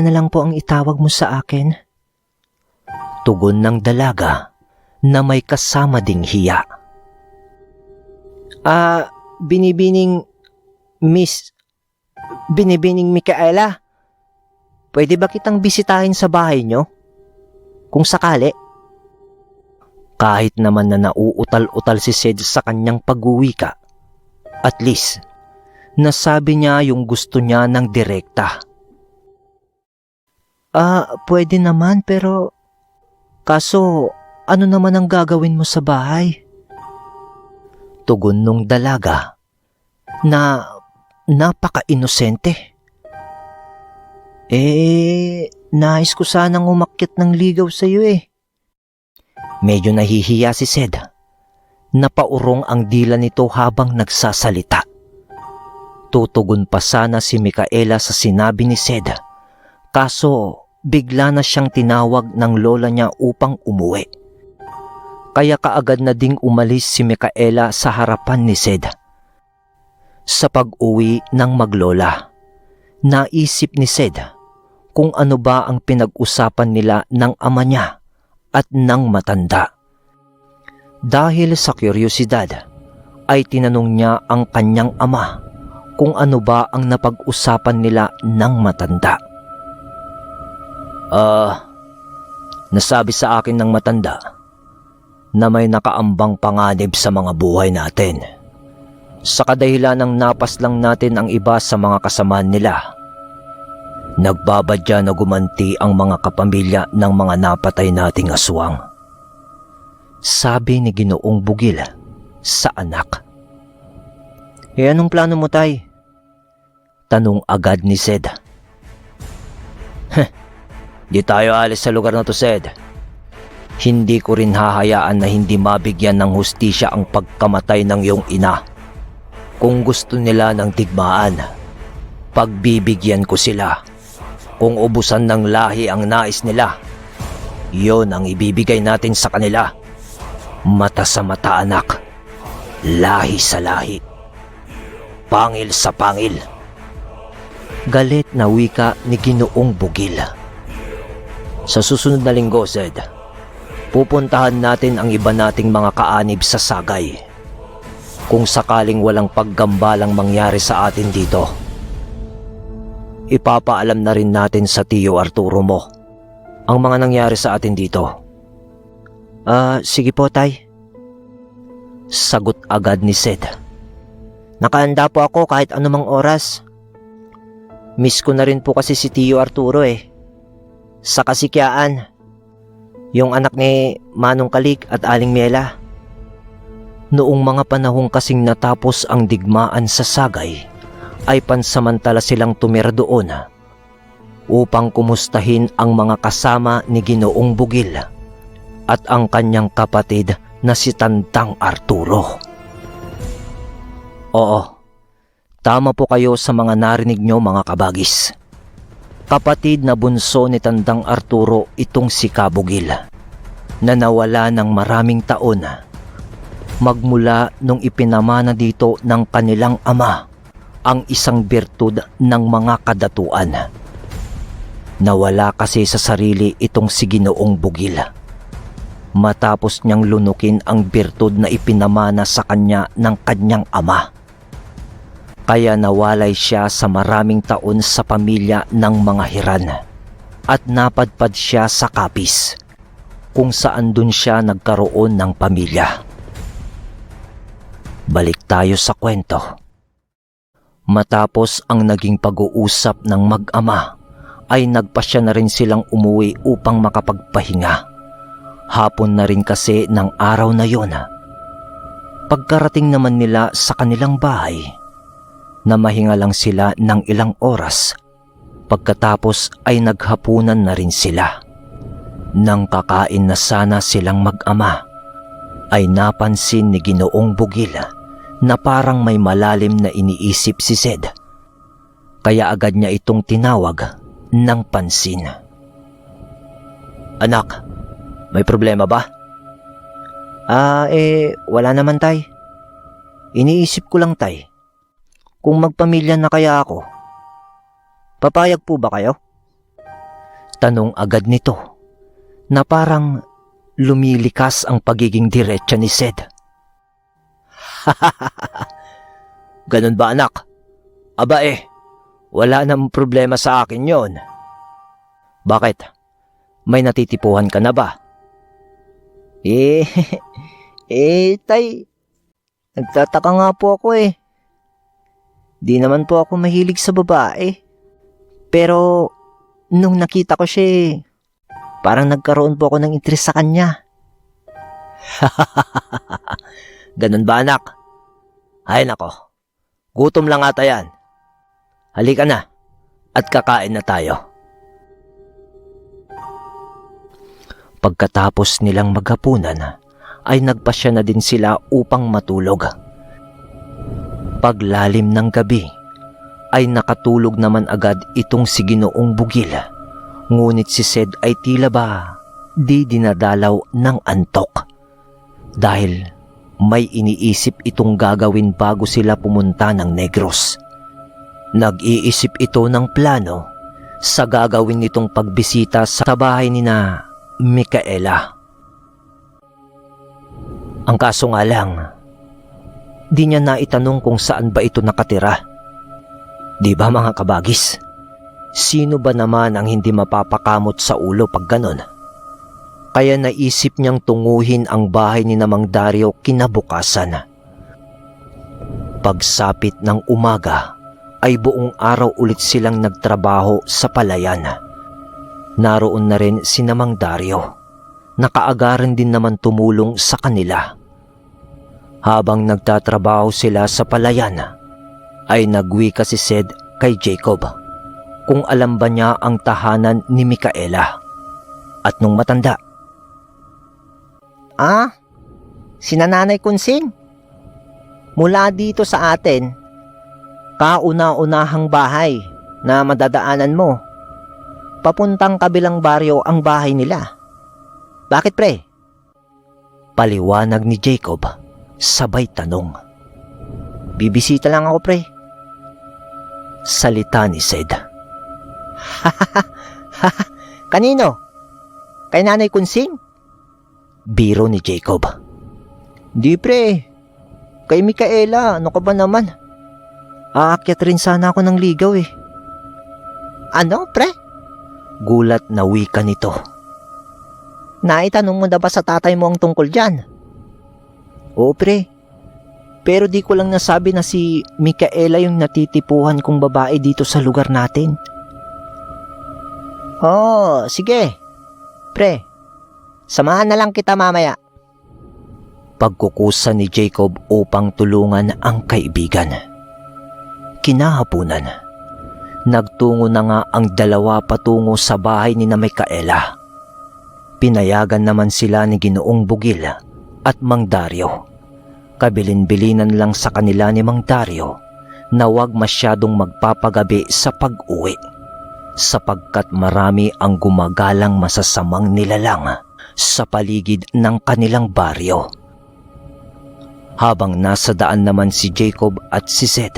na lang po ang itawag mo sa akin. Tugon ng dalaga na may kasama ding hiya. Binibining Mikaela, pwede ba kitang bisitahin sa bahay nyo? Kung sakali. Kahit naman na nauutal-utal si Sed sa kanyang pag-uwika, at least, nasabi niya yung gusto niya ng direkta. Pwede naman pero kaso ano naman ang gagawin mo sa bahay? Tugon nung dalaga na napaka-inosente. Nais ko sanang umakyat ng ligaw sa iyo eh. Medyo nahihiya si Sed. Napaurong ang dila nito habang nagsasalita. Tutugon pa sana si Micaela sa sinabi ni Sed. Kaso bigla na siyang tinawag ng lola niya upang umuwi. Kaya kaagad na ding umalis si Micaela sa harapan ni Sed. Sa pag-uwi ng maglola, naisip ni Sed kung ano ba ang pinag-usapan nila ng ama niya at ng matanda. Dahil sa kuryosidad, ay tinanong niya ang kanyang ama kung ano ba ang napag-usapan nila ng matanda. Nasabi sa akin ng matanda na may nakaambang panganib sa mga buhay natin. Sa kadahilan ng napas lang natin ang iba sa mga kasamaan nila. Nagbabadya na gumanti ang mga kapamilya ng mga napatay nating aswang. Sabi ni Ginoong Bugil sa anak. Anong plano mo, tay? Tanong agad ni Sed. Di tayo alis sa lugar na to, Sed. Hindi ko rin hahayaan na hindi mabigyan ng hustisya ang pagkamatay ng iyong ina. Kung gusto nila ng digmaan, pagbibigyan ko sila. Kung ubusan ng lahi ang nais nila, yon ang ibibigay natin sa kanila. Mata sa mata, anak. Lahi sa lahi. Pangil sa pangil. Galit na wika ni Ginoong Bugil. Sa susunod na linggo, Sed, pupuntahan natin ang iba nating mga kaanib sa Sagay. Kung sakaling walang paggambalang mangyari sa atin dito, ipapaalam na rin natin sa Tio Arturo mo ang mga nangyari sa atin dito. Sige po, tay. Sagot agad ni Sed. Nakahanda po ako kahit anumang oras. Miss ko na rin po kasi si Tio Arturo eh. Sa Kasikyaan, yung anak ni Manong Kalik at Aling Miela. Noong mga panahong kasing natapos ang digmaan sa Sagay, ay pansamantala silang tumira doon upang kumustahin ang mga kasama ni Ginoong Bugil at ang kanyang kapatid na si Tandang Arturo. Oo, tama po kayo sa mga narinig nyo, mga kabagis. Kapatid na bunso ni Tandang Arturo itong si Kabugil na nawala ng maraming taon magmula nung ipinamana dito ng kanilang ama ang isang birtud ng mga kadatuan. Nawala kasi sa sarili itong si Ginoong Bugil matapos niyang lunukin ang birtud na ipinamana sa kanya ng kanyang ama. Kaya nawalay siya sa maraming taon sa pamilya ng mga Hiran at napadpad siya sa Kapis kung saan dun siya nagkaroon ng pamilya. Balik tayo sa kwento. Matapos ang naging pag-uusap ng mag-ama ay nagpasya na rin silang umuwi upang makapagpahinga. Hapon na rin kasi ng araw na yon. Pagkarating naman nila sa kanilang bahay, namahinga lang sila ng ilang oras. Pagkatapos ay naghapunan na rin sila. Nang kakain na sana silang mag-ama, ay napansin ni Ginoong Bugil na parang may malalim na iniisip si Sed. Kaya agad niya itong tinawag ng pansin. Anak, may problema ba? Wala naman, tay. Iniisip ko lang, tay. Kung magpamilya na kaya ako, papayag po ba kayo? Tanong agad nito na parang lumilikas ang pagiging diretsa ni Sed. Ganun ba, anak? Aba wala namang problema sa akin yon. Bakit? May natitipuhan ka na ba? Tay, nagtataka nga po ako eh. Di naman po ako mahilig sa babae. Pero nung nakita ko siya, parang nagkaroon po ako ng interest sa kanya. Ganun ba, anak? Ay nako, gutom lang ata yan. Halika na at kakain na tayo. Pagkatapos nilang maghapunan, ay nagpasya na din sila upang matulog. Paglalim ng gabi, ay nakatulog naman agad itong si Ginoong Bugil. Ngunit si Sed ay tila ba di dinadalaw ng antok. Dahil may iniisip itong gagawin bago sila pumunta ng Negros. Nag-iisip ito ng plano sa gagawin nitong pagbisita sa bahay ni na Micaela. Ang kaso nga lang, di niya naitanong kung saan ba ito nakatira. Di ba mga kabagis? Sino ba naman ang hindi mapapakamot sa ulo pag ganon? Kaya naisip niyang tunguhin ang bahay ni Mang Dario kinabukasan. Pagsapit ng umaga, ay buong araw ulit silang nagtrabaho sa palayan. Naroon na rin si Mang Dario. Nakaagaran din naman tumulong sa kanila. Habang nagtatrabaho sila sa palayan, ay nagwika si Sed kay Jacob kung alam ba niya ang tahanan ni Micaela. At nung matanda, Si Nanay Kunsing. Mula dito sa atin, kauna-unahang bahay na madadaanan mo. Papuntang kabilang baryo ang bahay nila. Bakit pre? paliwanag ni Jacob sabay tanong. Bibisita lang ako pre. Salita ni Sed. Kanino? Kay Nanay Kunsing? Biro ni Jacob. Di pre. Kay Micaela, ano ka ba naman? Aakyat rin sana ako ng ligaw eh. Ano pre? Gulat na wika nito. Naitanong mo na ba sa tatay mo ang tungkol dyan? Oo pre. Pero di ko lang nasabi na si Micaela yung natitipuhan kong babae dito sa lugar natin. Oh, sige. Pre, samahan na lang kita mamaya. Pagkukusa ni Jacob upang tulungan ang kaibigan. Kinahapunan, nagtungo na nga ang dalawa patungo sa bahay ni Micaela. Pinayagan naman sila ni Ginoong Bugil at Mang Dario. Kabilin-bilinan lang sa kanila ni Mang Dario na huwag masyadong magpapagabi sa pag-uwi, sapagkat marami ang gumagalang masasamang nilalang sa paligid ng kanilang baryo. Habang nasa daan naman si Jacob at si Sed,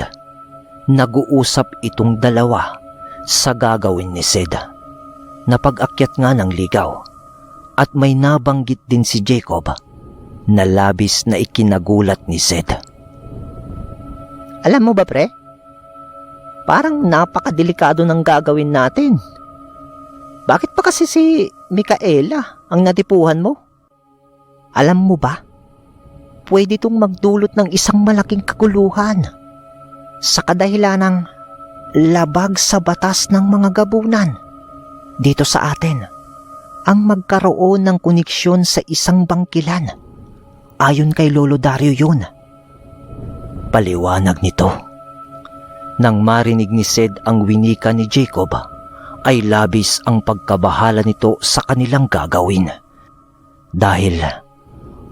nag-uusap itong dalawa sa gagawin ni Sed na pag-akyat nga ng ligaw, at may nabanggit din si Jacob na labis na ikinagulat ni Sed. Alam mo ba pre? Parang napakadelikado ng gagawin natin. Bakit pa kasi si Micaela ang natipuhan mo? Alam mo ba? Pwede itong magdulot ng isang malaking kaguluhan sa kadahilan ng labag sa batas ng mga gabunan dito sa atin ang magkaroon ng koneksyon sa isang bangkilan. Ayon kay Lolo Dario yun. Paliwanag nito. Nang marinig ni Sed ang winika ni Jacob, ay labis ang pagkabahala nito sa kanilang gagawin. Dahil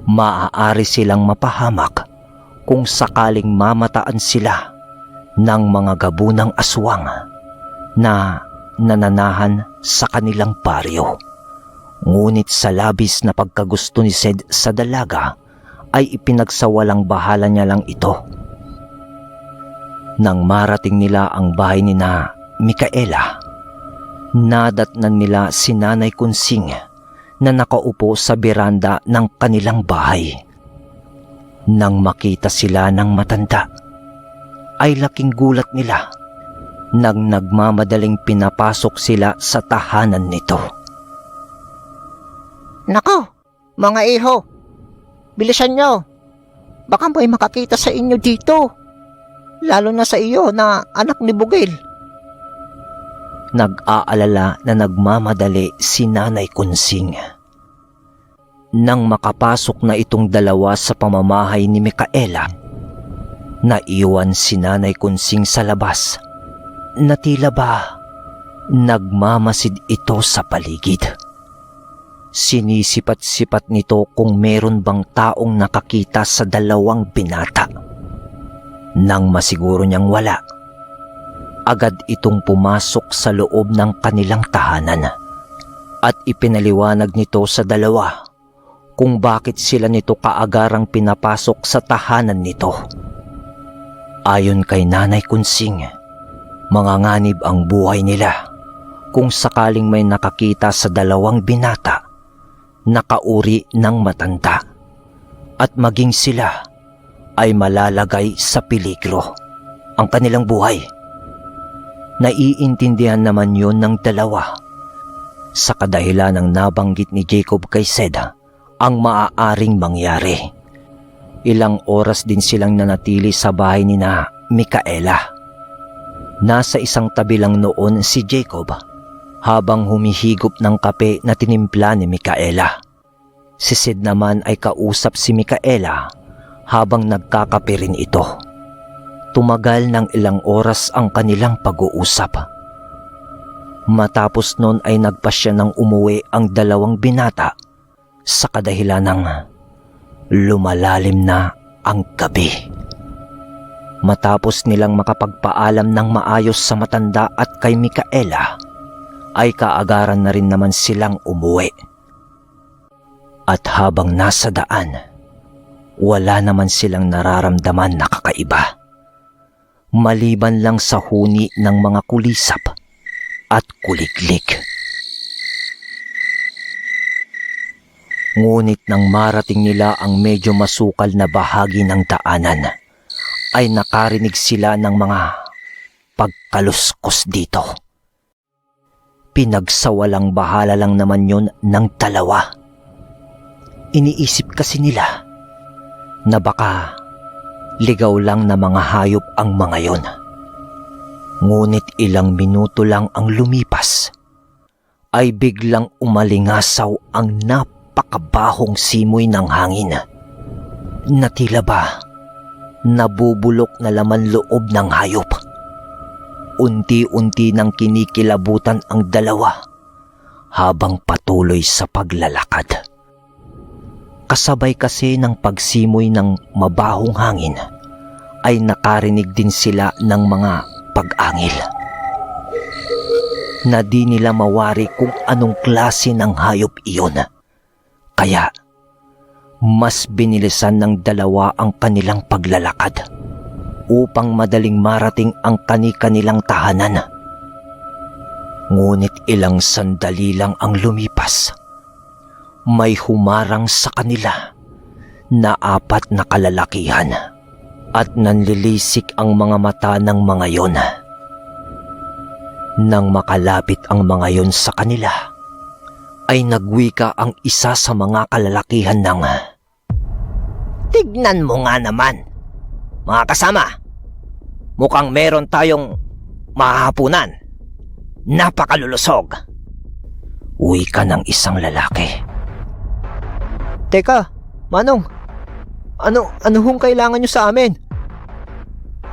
maaari silang mapahamak kung sakaling mamataan sila ng mga gabunang aswang na nananahan sa kanilang baryo. Ngunit sa labis na pagkagusto ni Sed sa dalaga, ay ipinagsawalang bahala niya lang ito. Nang marating nila ang bahay ni na Micaela, nadatnan nila si Nanay Kunsing na nakaupo sa beranda ng kanilang bahay. Nang makita sila ng matanda, ay laking gulat nila nang nagmamadaling pinapasok sila sa tahanan nito. Nako, mga iho, bilisan nyo. Baka may makakita sa inyo dito. Lalo na sa iyo na anak ni Bugil. Nag-aalala na nagmamadali si Nanay Kunsing. Nang makapasok na itong dalawa sa pamamahay ni Micaela, naiwan si Nanay Kunsing sa labas na tila ba nagmamasid ito sa paligid. Sinisipat-sipat nito kung meron bang taong nakakita sa dalawang binata. Nang masiguro niyang wala, agad itong pumasok sa loob ng kanilang tahanan at ipinaliwanag nito sa dalawa kung bakit sila nito kaagarang pinapasok sa tahanan nito. Ayon kay Nanay Kunsing, manganganib ang buhay nila kung sakaling may nakakita sa dalawang binata na kauri ng matanda at maging sila ay malalagay sa peligro ang kanilang buhay. Naiintindihan naman yon ng dalawa sa kadahilan ng nabanggit ni Jacob kay Sed ang maaaring mangyari. Ilang oras din silang nanatili sa bahay ni na Micaela. Nasa isang tabi lang noon si Jacob habang humihigop ng kape na tinimpla ni Micaela. Si Sid naman ay kausap si Micaela habang nagkakape rin ito. Tumagal ng ilang oras ang kanilang pag-uusap. Matapos nun ay nagpasya ng umuwi ang dalawang binata sa kadahilan ng lumalalim na ang gabi. Matapos nilang makapagpaalam ng maayos sa matanda at kay Micaela, ay kaagaran na rin naman silang umuwi. At habang nasa daan, wala naman silang nararamdaman na kakaiba. Maliban lang sa huni ng mga kulisap at kuliglig. Ngunit nang marating nila ang medyo masukal na bahagi ng daanan, ay nakarinig sila ng mga pagkaluskos dito. Pinagsawalang bahala lang naman yun ng dalawa. Iniisip kasi nila na baka ligaw lang na mga hayop ang mga yon. Ngunit ilang minuto lang ang lumipas, ay biglang umalingasaw ang napakabahong simoy ng hangin na tila ba nabubulok na laman loob ng hayop. Unti-unti nang kinikilabutan ang dalawa habang patuloy sa paglalakad. Kasabay kasi ng pagsimoy ng mabahong hangin ay nakarinig din sila ng mga pag-angil na di nila mawari kung anong klase ng hayop iyon. Kaya mas binilisan ng dalawa ang kanilang paglalakad upang madaling marating ang kani-kanilang tahanan. Ngunit ilang sandali lang ang lumipas, may humarang sa kanila na 4 na kalalakihan at nanlilisik ang mga mata ng mga yon. Nang makalapit ang mga yon sa kanila, ay nagwika ang isa sa mga kalalakihan ng, Tignan mo nga naman, mga kasama. Mukhang meron tayong mahahapunan. Napakalulusog. wika ng isang lalaki. Teka, Manong, ano hong kailangan nyo sa amin?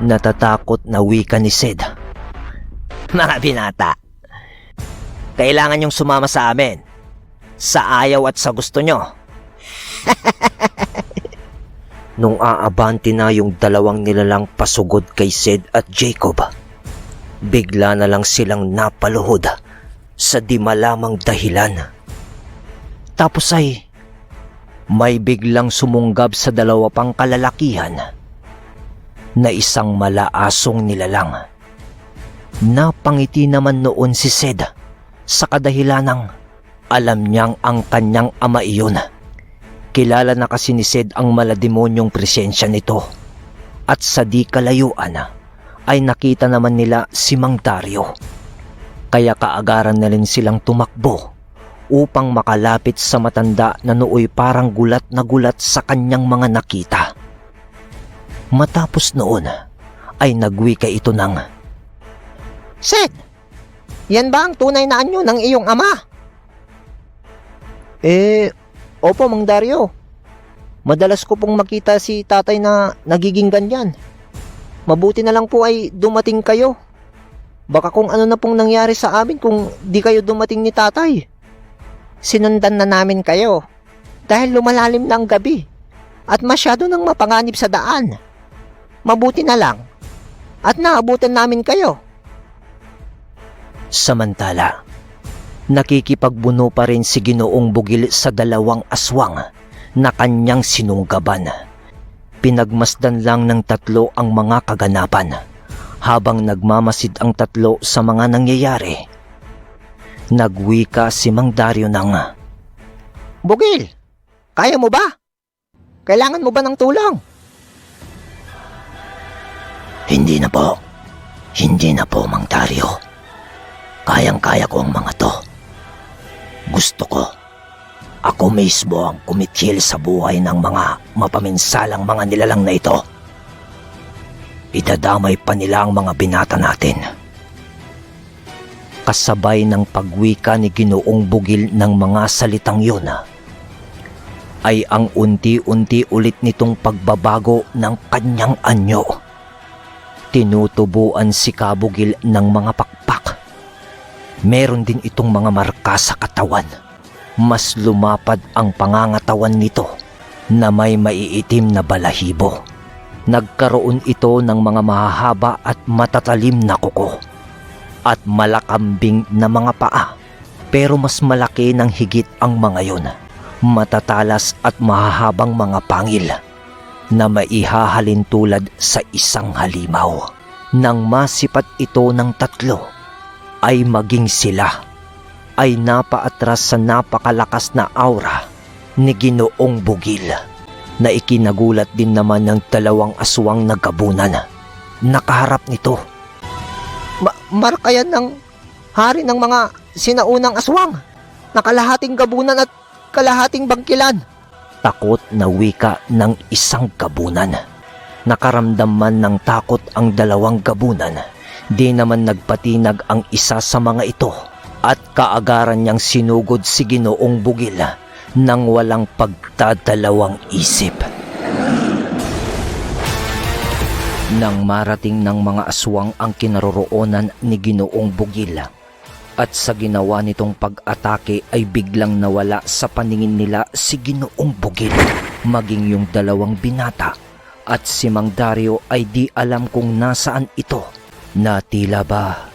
Natatakot na wika ni Sid. Mga binata, kailangan nyong sumama sa amin. Sa ayaw at sa gusto nyo. Nung aabanti na yung dalawang nilalang pasugod kay Sid at Jacob, bigla na lang silang napaluhod sa di malamang dahilan. Tapos ay may biglang sumunggab sa dalawa pang kalalakihan na isang malaasong nilalang. Napangiti naman noon si Sid sa kadahilan ng alam niyang ang kanyang ama iyon. Kilala na kasi ni Sid ang malademonyong presensya nito. At sa di kalayuan ay nakita naman nila si Mang Dario. Kaya kaagaran na rin silang tumakbo upang makalapit sa matanda na nooy parang gulat na gulat sa kanyang mga nakita. Matapos noon ay nagwika ito ng, Sid, Yan ba ang tunay na anyo ng iyong ama? Opo, Mang Dario. Madalas ko pong makita si tatay na nagiging ganyan. Mabuti na lang po ay dumating kayo. Baka kung ano na pong nangyari sa amin kung di kayo dumating ni tatay. Sinundan na namin kayo dahil lumalalim na ang gabi at masyado nang mapanganib sa daan. Mabuti na lang at naabutan namin kayo. Samantala, nakikipagbuno pa rin si Ginoong Bugil sa dalawang aswang na kanyang sinunggaban. Pinagmasdan lang ng tatlo ang mga kaganapan habang nagmamasid ang tatlo sa mga nangyayari. Nagwika si Mang Dario ng, Bugil, kaya mo ba? Kailangan mo ba ng tulong? Hindi na po. Hindi na po, Mang Dario. Kayang-kaya ko ang mga to. Gusto ko, ako mismo ang kumikil sa buhay ng mga mapaminsalang mga nilalang na ito. Idadamay pa nila ang mga binata natin. Kasabay ng pagwika ni Ginoong Bugil ng mga salitang yun, ay ang unti-unti ulit nitong pagbabago ng kanyang anyo. Tinutubuan si Kabugil ng mga pakpak. Meron din itong mga marka sa katawan. Mas lumapad ang pangangatawan nito na may maiitim na balahibo. Nagkaroon ito ng mga mahahaba at matatalim na kuko at malakambing na mga paa, pero mas malaki ng higit ang mga yon. Matatalas at mahahabang mga pangil na maihahalin tulad sa isang halimaw. Nang masipat ito ng tatlo, ay maging sila ay napaatras sa napakalakas na aura ni Ginoong Bugil na ikinagulat din naman ng dalawang aswang na gabunan. Nakaharap nito. Marka yan ng hari ng mga sinaunang aswang. Nakalahating gabunan at kalahating bangkilan. Takot na wika ng isang gabunan. Nakaramdam man ng takot ang dalawang gabunan. Di naman nagpatinag ang isa sa mga ito at kaagaran niyang sinugod si Ginoong Bugil nang walang pagdadalawang isip. Nang marating ng mga aswang ang kinaroroonan ni Ginoong Bugil at sa ginawa nitong pag-atake ay biglang nawala sa paningin nila si Ginoong Bugil, maging yung dalawang binata, at si Mang Dario ay di alam kung nasaan ito, na tila ba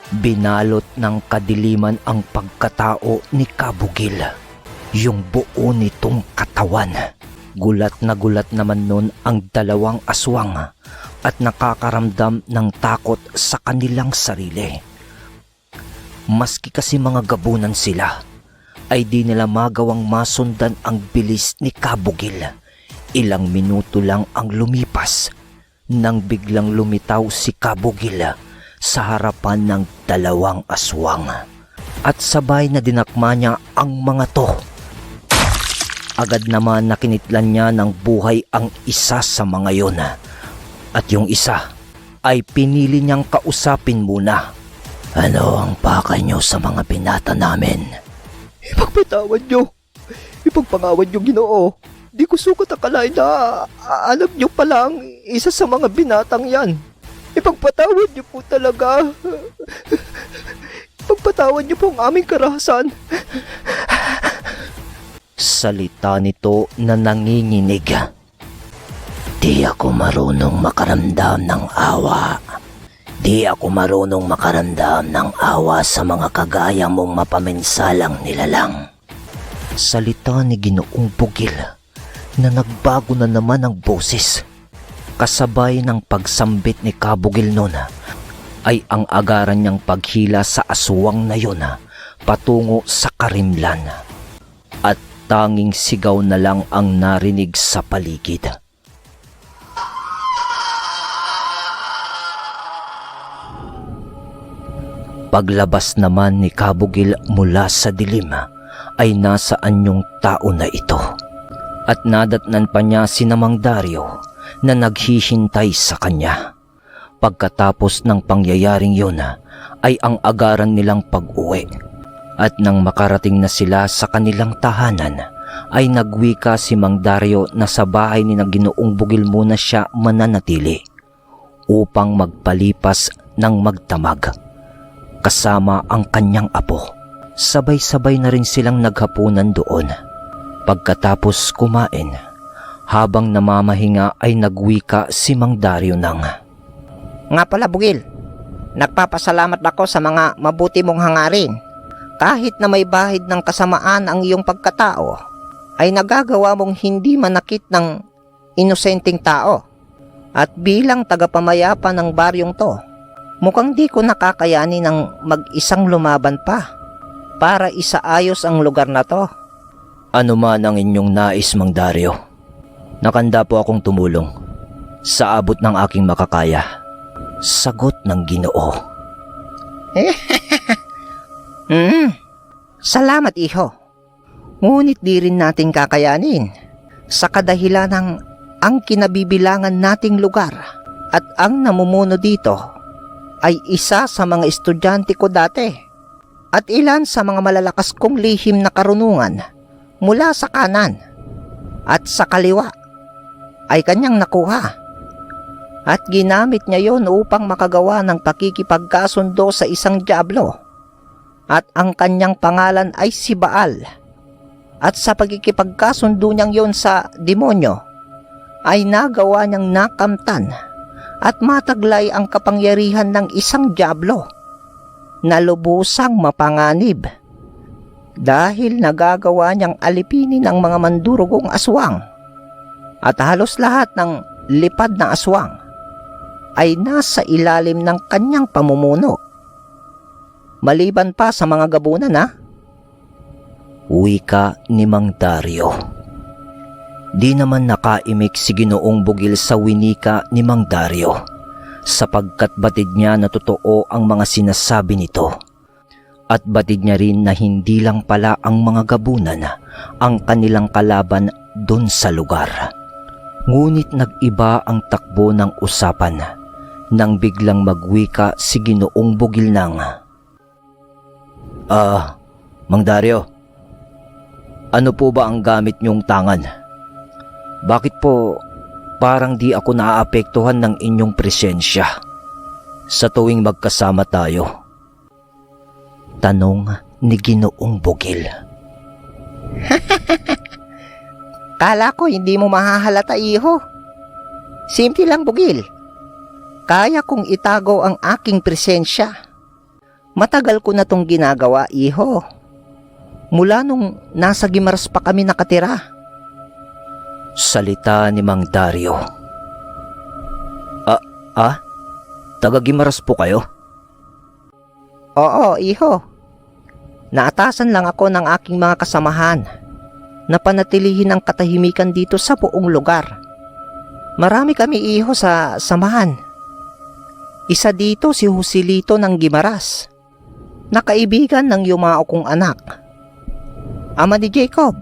binalot ng kadiliman ang pagkatao ni Kabugil, yung buo nitong katawan. Gulat naman nun ang dalawang aswang at nakakaramdam ng takot sa kanilang sarili. Maski kasi mga gabunan sila, ay di nila magawang masundan ang bilis ni Kabugil. Ilang minuto lang ang lumipas nang biglang lumitaw si Kabugil sa harapan ng dalawang aswang at sabay na dinakma niya ang mga to. Agad naman nakinitlan niya ng buhay ang isa sa mga yon at yung isa ay pinili niyang kausapin muna. Ano ang pakay niyo sa mga binata namin? Ipagpatawad nyo. Ipagpangawad nyo, Ginoo. Di ko sukat akalain na alam nyo pala ang isa sa mga binatang yan. Ipagpatawad nyo po talaga. Ipagpatawad nyo po ang aming karahasan. Salita nito na nanginginig. Di ako marunong makaramdam ng awa. Di ako marunong makaramdam ng awa sa mga kagaya mong mapaminsalang nilalang. Salita ni Ginoong Bugil na nagbago na naman ang boses. Kasabay ng pagsambit ni Kabugil noon ay ang agaran niyang paghila sa aswang na yon patungo sa karimlan. At tanging sigaw na lang ang narinig sa paligid. Paglabas naman ni Kabugil mula sa dilim ay nasa anyong tao na ito. At nadatnan pa niya si Mang Dario na naghihintay sa kanya. Pagkatapos ng pangyayaring yun ay ang agaran nilang pag-uwi. At nang makarating na sila sa kanilang tahanan ay nagwika si Mang Dario na sa bahay ni Ginoong Bugil muna siya mananatili upang magpalipas ng magdamag kasama ang kanyang apo. Sabay-sabay na rin silang naghapunan doon. Pagkatapos kumain, habang namamahinga ay nagwika si Mang Dario ng, Nga pala, Bugil, nagpapasalamat ako sa mga mabuti mong hangarin. Kahit na may bahid ng kasamaan ang iyong pagkatao, ay nagagawa mong hindi manakit ng inosenteng tao. At bilang tagapamayapa ng baryong to, mukhang di ko nakakayani ng mag-isang lumaban pa para isaayos ang lugar na to. Ano man ang inyong nais, Mang Dario. Nakanda po akong tumulong sa abot ng aking makakaya. Sagot ng Ginoo. Salamat, iho. Ngunit di rin natin kakayanin sa kadahilan ng ang kinabibilangan nating lugar at ang namumuno dito ay isa sa mga estudyante ko dati at ilan sa mga malalakas kong lihim na karunungan mula sa kanan at sa kaliwa ay kanyang nakuha at ginamit niya yon upang makagawa ng pakikipagkasundo sa isang dyablo at ang kanyang pangalan ay si Baal. At sa pagkikipagkasundo niyang yon sa demonyo, ay nagawa niyang nakamtan at mataglay ang kapangyarihan ng isang dyablo na lubusang mapanganib dahil nagagawa niyang alipinin ang mga mandurugong aswang at halos lahat ng lipad na aswang ay nasa ilalim ng kanyang pamumuno. Maliban pa sa mga gabunan Wika ni Mang Dario. Di naman nakaimik si Ginoong Bugil sa winika ni Mang Dario sapagkat batid niya na totoo ang mga sinasabi nito at batid niya rin na hindi lang pala ang mga gabunan ang kanilang kalaban dun sa lugar. Ngunit nag-iba ang takbo ng usapan nang biglang magwika si Ginoong Bugil ng, Mang Dario, ano po ba ang gamit niyong tangan? Bakit po parang di ako naaapektuhan ng inyong presensya sa tuwing magkasama tayo? Tanong ni Ginoong Bugil. Kala ko hindi mo mahahalata, iho. Simple lang, Bugil. Kaya kong itago ang aking presensya. Matagal ko na tong ginagawa, iho. Mula nung nasa Gimaras pa kami nakatira. Salita ni Mang Dario. Taga Gimaras po kayo? Oo, iho. Naatasan lang ako ng aking mga kasamahan na panatilihin ang katahimikan dito sa buong lugar. Marami kami, iho, sa samahan. Isa dito si Joselito ng Gimaras, na kaibigan ng yumao kong anak, ama ni Jacob.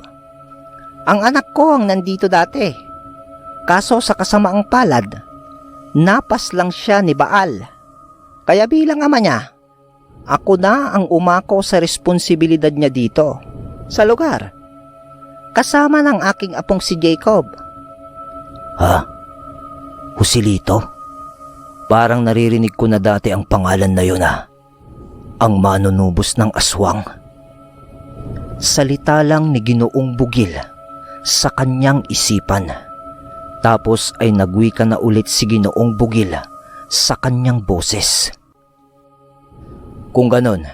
Ang anak ko ang nandito dati, kaso sa kasamaang palad, napas lang siya ni Baal. Kaya bilang ama niya, ako na ang umako sa responsibilidad niya dito, sa lugar, kasama ng aking apong si Jacob. Joselito? Parang naririnig ko na dati ang pangalan na yun Ang manunubos ng aswang. Salita lang ni Ginoong Bugil sa kanyang isipan. Tapos ay nagwika na ulit si Ginoong Bugil sa kanyang boses. Kung ganon,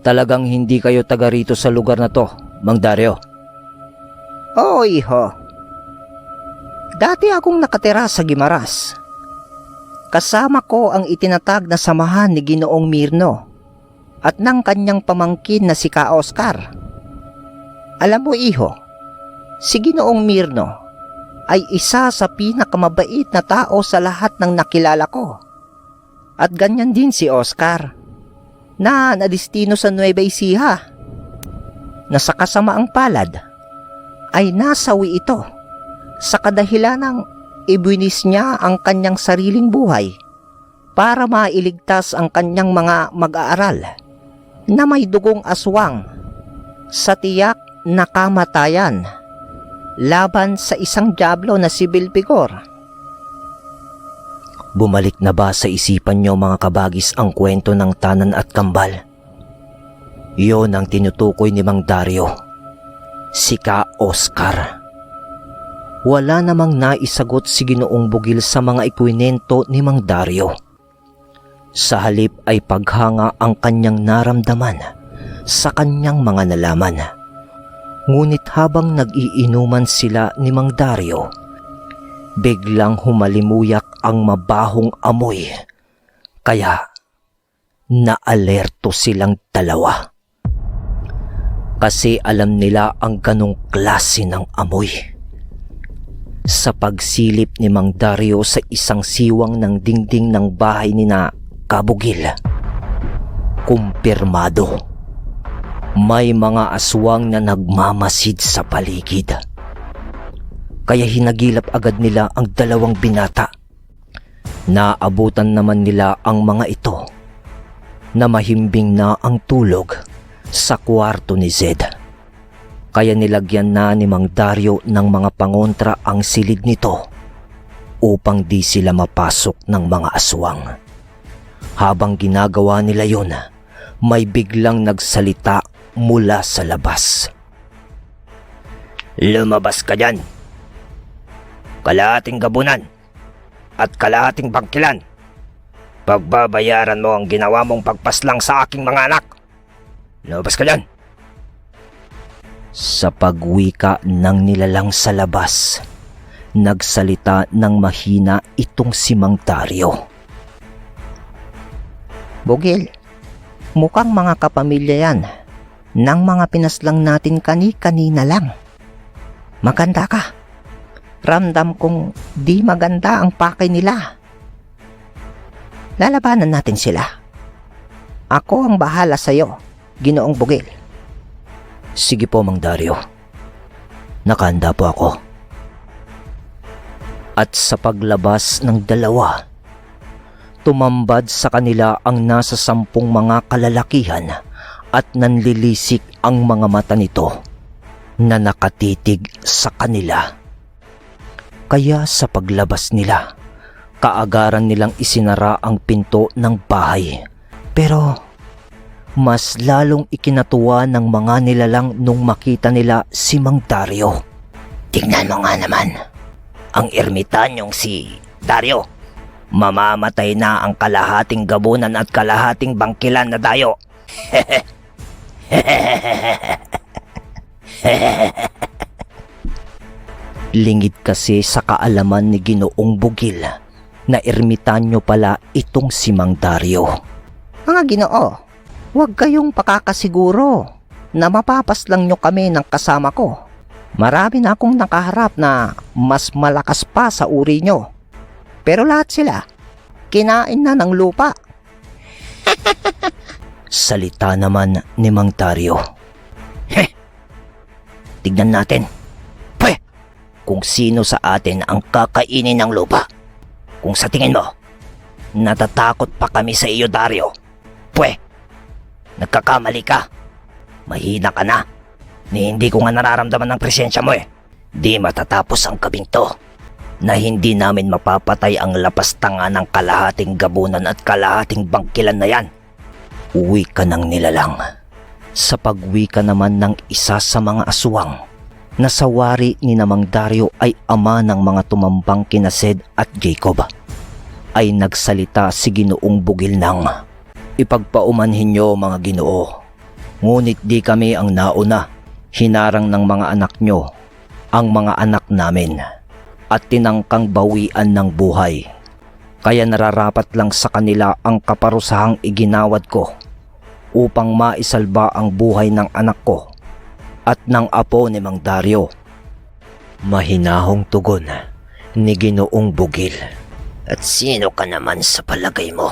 talagang hindi kayo taga rito sa lugar na to, Mang Dario? Oo, iho. Dati akong nakatira sa Gimaras. Kasama ko ang itinatag na samahan ni Ginoong Mirno at ng kanyang pamangkin na si Ka Oscar. Alam mo, iho, si Ginoong Mirno ay isa sa pinakamabait na tao sa lahat ng nakilala ko. At ganyan din si Oscar, na nadistino sa Nueva Ecija, na sa kasamaang palad ay nasawi ito sa kadahilan ng ibinis niya ang kanyang sariling buhay para mailigtas ang kanyang mga mag-aaral na may dugong aswang sa tiyak na kamatayan laban sa isang dyablo na si Bilbigor. Bumalik na ba sa isipan nyo mga kabagis ang kwento ng Tanan at Kambal? Iyon ang tinutukoy ni Mang Dario, si Ka Oscar. Wala namang naisagot si Ginoong Bugil sa mga ikwinento ni Mang Dario. Sa halip ay paghanga ang kanyang naramdaman sa kanyang mga nalaman. Ngunit habang nag-iinuman sila ni Mang Dario, biglang humalimuyak ang mabahong amoy. Kaya naalerto silang dalawa. Kasi alam nila ang ganong klase ng amoy. Sa pagsilip ni Mang Dario sa isang siwang ng dingding ng bahay ni na Kabugil, kumpirmado, may mga aswang na nagmamasid sa paligid. Kaya hinagilap agad nila ang dalawang binata. Naabutan naman nila ang mga ito na mahimbing na ang tulog sa kwarto ni Zed. Kaya nilagyan na ni Mang Dario ng mga pangontra ang silid nito upang di sila mapasok ng mga aswang. Habang ginagawa nila yun, may biglang nagsalita mula sa labas. "Lumabas ka dyan! Kalahating gabunan at kalahating bangkilan. Pagbabayaran mo ang ginawa mong pagpaslang sa aking mga anak. Lumabas ka dyan!" Sa pagwika ng nilalang sa labas, nagsalita ng mahina itong si Mang Dario. Bugil, mukhang mga kapamilya yan ng mga pinaslang natin kani-kanina lang. Maganda ka. Ramdam kong di maganda ang pakay nila. Lalabanan natin sila. Ako ang bahala sa'yo, Ginoong Bugil. Sige po, Mang Dario. Nakahanda po ako. At sa paglabas ng dalawa, tumambad sa kanila ang nasa 10 mga kalalakihan at nanlilisik ang mga mata nito na nakatitig sa kanila. Kaya sa paglabas nila, kaagaran nilang isinara ang pinto ng bahay. Pero mas lalong ikinatuwa ng mga nilalang nung makita nila si Mang Dario. Tingnan mo nga naman, ang ermitanyong si Dario. Mamamatay na ang kalahating gabunan at kalahating bangkilan na dayo. Lingid kasi sa kaalaman ni Ginoong Bugil na ermitanyo pala itong si Mang Dario. Mga Ginoo, huwag kayong pakakasiguro na mapapaslang nyo kami ng kasama ko. Marami na akong nakaharap na mas malakas pa sa uri nyo. Pero lahat sila, kinain na ng lupa. Salita naman ni Mang Dario. Tignan natin. Kung sino sa atin ang kakainin ng lupa. Kung sa tingin mo, natatakot pa kami sa iyo, Dario. Nagkakamali ka. Mahina ka na. Hindi ko nga nararamdaman ng presensya mo eh. Di matatapos ang gabing to na hindi namin mapapatay ang lapastanga ng kalahating gabunan at kalahating bangkilan na yan. Uwi ka ng nilalang. Sa pagwika naman ng isa sa mga aswang, na sa wari ni Mang Dario ay ama ng mga tumambang kina Zed at Jacob, ay nagsalita si Ginoong Bugil ng, "Ipagpaumanhin nyo mga Ginoo, ngunit di kami ang nauna. Hinarang ng mga anak nyo ang mga anak namin at tinangkang bawian ng buhay. Kaya nararapat lang sa kanila ang kaparusahang iginawad ko upang maisalba ang buhay ng anak ko at ng apo ni Mang Dario." Mahinahong tugon ni Ginoong Bugil. At sino ka naman sa palagay mo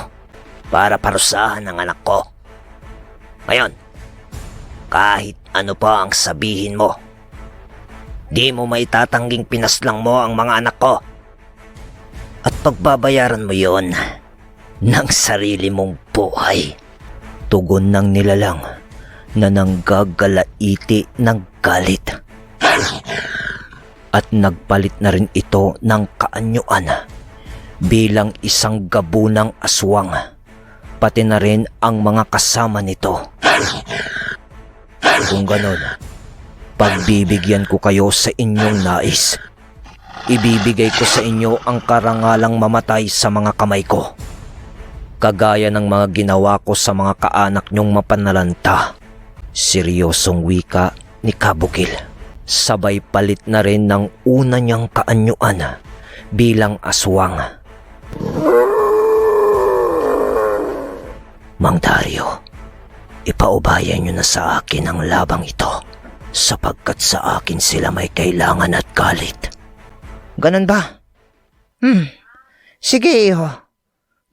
para parusahan ng anak ko? Ngayon, kahit ano pa ang sabihin mo, di mo may tatangging pinaslang mo ang mga anak ko. At pagbabayaran mo yon ng sarili mong buhay. Tugon ng nilalang na nanggagalaiti ng galit. At nagpalit na rin ito ng kaanyuan bilang isang gabunang aswang, pati na rin ang mga kasama nito. Kung ganon, pagbibigyan ko kayo sa inyong nais. Ibibigay ko sa inyo ang karangalang mamatay sa mga kamay ko, kagaya ng mga ginawa ko sa mga kaanak niyong mapanalanta. Seryosong wika ni Kabukil. Sabay palit na rin ng una niyang kaanyuan bilang aswang. Mang Dario, ipaubayan niyo na sa akin ang labang ito, sapagkat sa akin sila may kailangan at galit. Ganon ba? Sige, iho.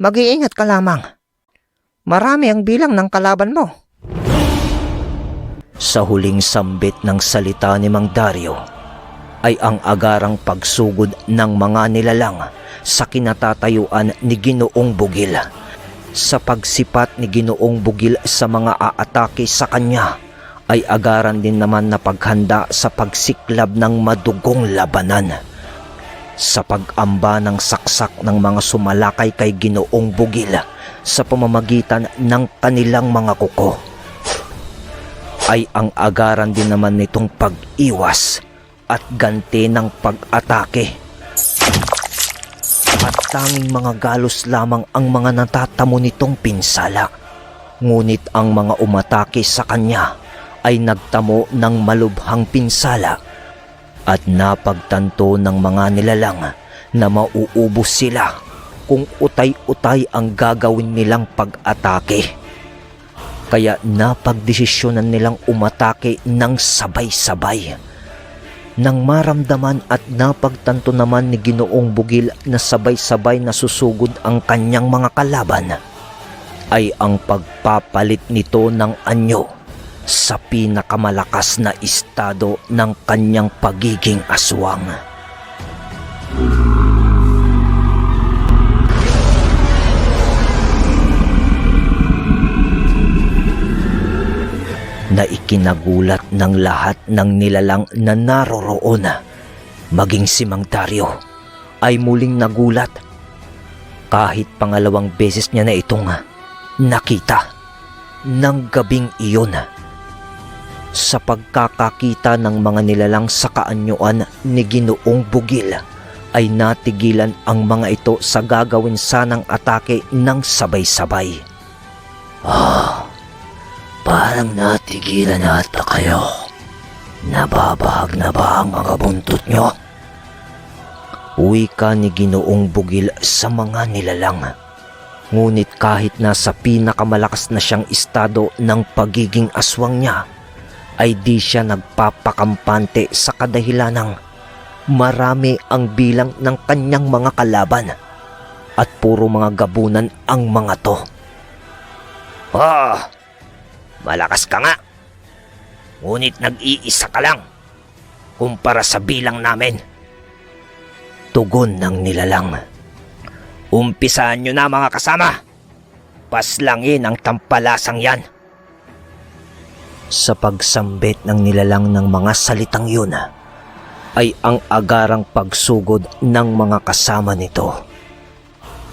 Mag-iingat ka lamang. Marami ang bilang ng kalaban mo. Sa huling sambit ng salita ni Mang Dario ay ang agarang pagsugod ng mga nilalang sa kinatatayuan ni Ginoong Bugil. Sa pagsipat ni Ginoong Bugil sa mga aatake sa kanya ay agaran din naman na paghanda sa pagsiklab ng madugong labanan. Sa pag-amba ng saksak ng mga sumalakay kay Ginoong Bugil sa pamamagitan ng kanilang mga kuko, ay ang agaran din naman nitong pag-iwas at ganti ng pag-atake. At tanging mga galos lamang ang mga natatamo nitong pinsala. Ngunit ang mga umatake sa kanya ay nagtamo ng malubhang pinsala at napagtanto ng mga nilalang na mauubos sila kung utay-utay ang gagawin nilang pag-atake. Kaya napagdesisyonan nilang umatake ng sabay-sabay. Nang maramdaman at napagtanto naman ni Ginoong Bugil na sabay-sabay na susugod ang kanyang mga kalaban, ay ang pagpapalit nito ng anyo sa pinakamalakas na estado ng kanyang pagiging aswang. Na ikinagulat ng lahat ng nilalang na naroroon, maging si Mang Dario ay muling nagulat kahit pangalawang beses niya na itong nakita ng gabing iyon. Sa pagkakakita ng mga nilalang sa kaanyuan ni Ginoong Bugil ay natigilan ang mga ito sa gagawin sanang atake ng sabay-sabay. Parang natigilan na ata kayo. Nababahag na ba ang mga buntot nyo? Wika ni Ginoong Bugil sa mga nilalang. Ngunit kahit nasa pinakamalakas na siyang estado ng pagiging aswang niya, ay di siya nagpapakampante sa kadahilanang marami ang bilang ng kanyang mga kalaban at puro mga gabunan ang mga to. Malakas ka nga. Ngunit nag-iisa ka lang kumpara sa bilang namin. Tugon ng nilalang. Umpisahan nyo na mga kasama. Paslangin ang tampalasang yan. Sa pagsambit ng nilalang ng mga salitang yun, ay ang agarang pagsugod ng mga kasama nito.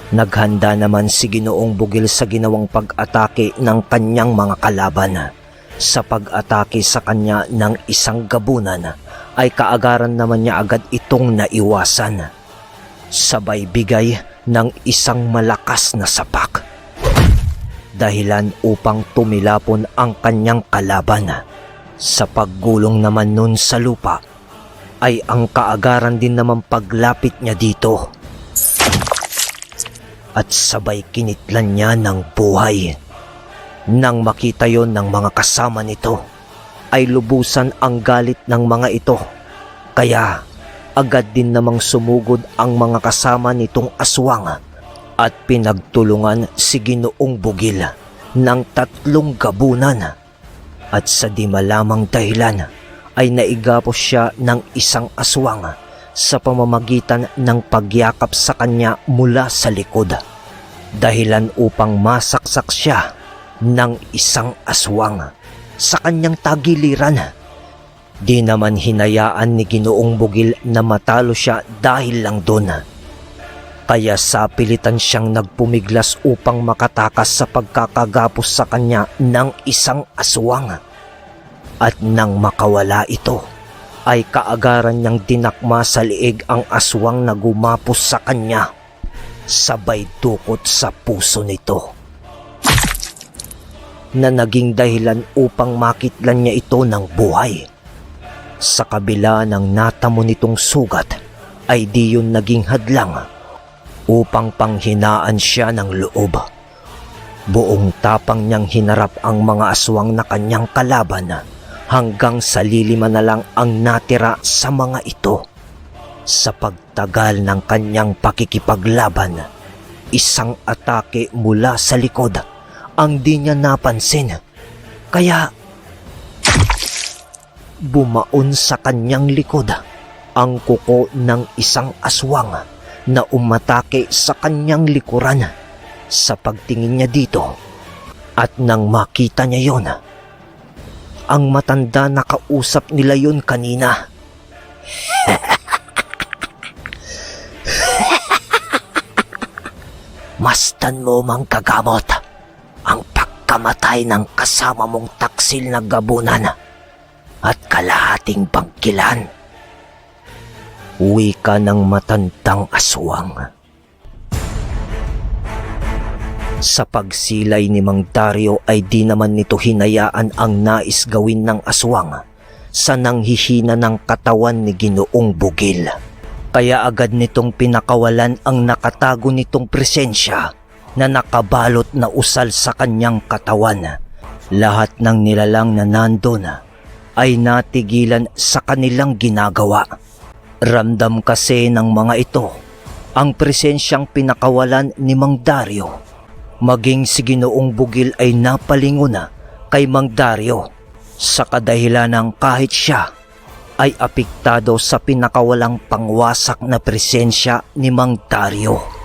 Naghanda naman si Ginoong Bugil sa ginawang pag-atake ng kanyang mga kalaban. Sa pag-atake sa kanya ng isang gabunan ay kaagaran naman niya agad itong naiwasan. Sabay bigay ng isang malakas na sapak. Dahilan upang tumilapon ang kanyang kalaban. Sa paggulong naman nun sa lupa ay ang kaagaran din naman paglapit niya dito. At sabay kinitlan niya ng buhay. Nang makita yon ng mga kasama nito, ay lubusan ang galit ng mga ito. Kaya agad din namang sumugod ang mga kasama nitong aswang at pinagtulungan si Ginoong Bugil ng 3 gabunan. At sa di malamang dahilan ay naigapos siya ng isang aswang sa pamamagitan ng pagyakap sa kanya mula sa likod. dahilan upang masaksak siya ng isang aswang sa kanyang tagiliran. Di naman hinayaan ni Ginoong Bugil na matalo siya dahil lang doon. Kaya sapilitan siyang nagpumiglas upang makatakas sa pagkakagapos sa kanya ng isang aswang. At nang makawala ito, ay kaagaran niyang dinakma sa liig ang aswang na gumapos sa kanya. Sabay dukot sa puso nito, na naging dahilan upang makitlan niya ito ng buhay. Sa kabila ng natamo nitong sugat, ay di yun naging hadlang upang panghinaan siya ng loob. Buong tapang niyang hinarap ang mga aswang na kanyang kalaban hanggang sa lilima na lang ang natira sa mga ito. Sa pagtagal ng kanyang pakikipaglaban, isang atake mula sa likod ang di niya napansin. Kaya bumaon sa kanyang likod ang kuko ng isang aswang na umatake sa kanyang likuran. Sa pagtingin niya dito at nang makita niya yon, ang matanda na kausap nila yon kanina. Masdan mo, Mang Kagamot, ang pagkamatay ng kasama mong taksil na gabunan at kalahating bangkilan. Wika ng matandang aswang. Sa pagsilay ni Mang Dario ay di naman nito hinayaan ang nais gawin ng aswang sa nanghihina ng katawan ni Ginoong Bugil. Kaya agad nitong pinakawalan ang nakatago nitong presensya na nakabalot na usal sa kanyang katawan. Lahat ng nilalang na nandun ay natigilan sa kanilang ginagawa. Ramdam kasi ng mga ito ang presensyang pinakawalan ni Mang Dario. Maging si Ginoong Bugil ay napalingon kay Mang Dario sa kadahilan ng kahit siya ay apektado sa pinakawalang pangwasak na presensya ni Mang Dario.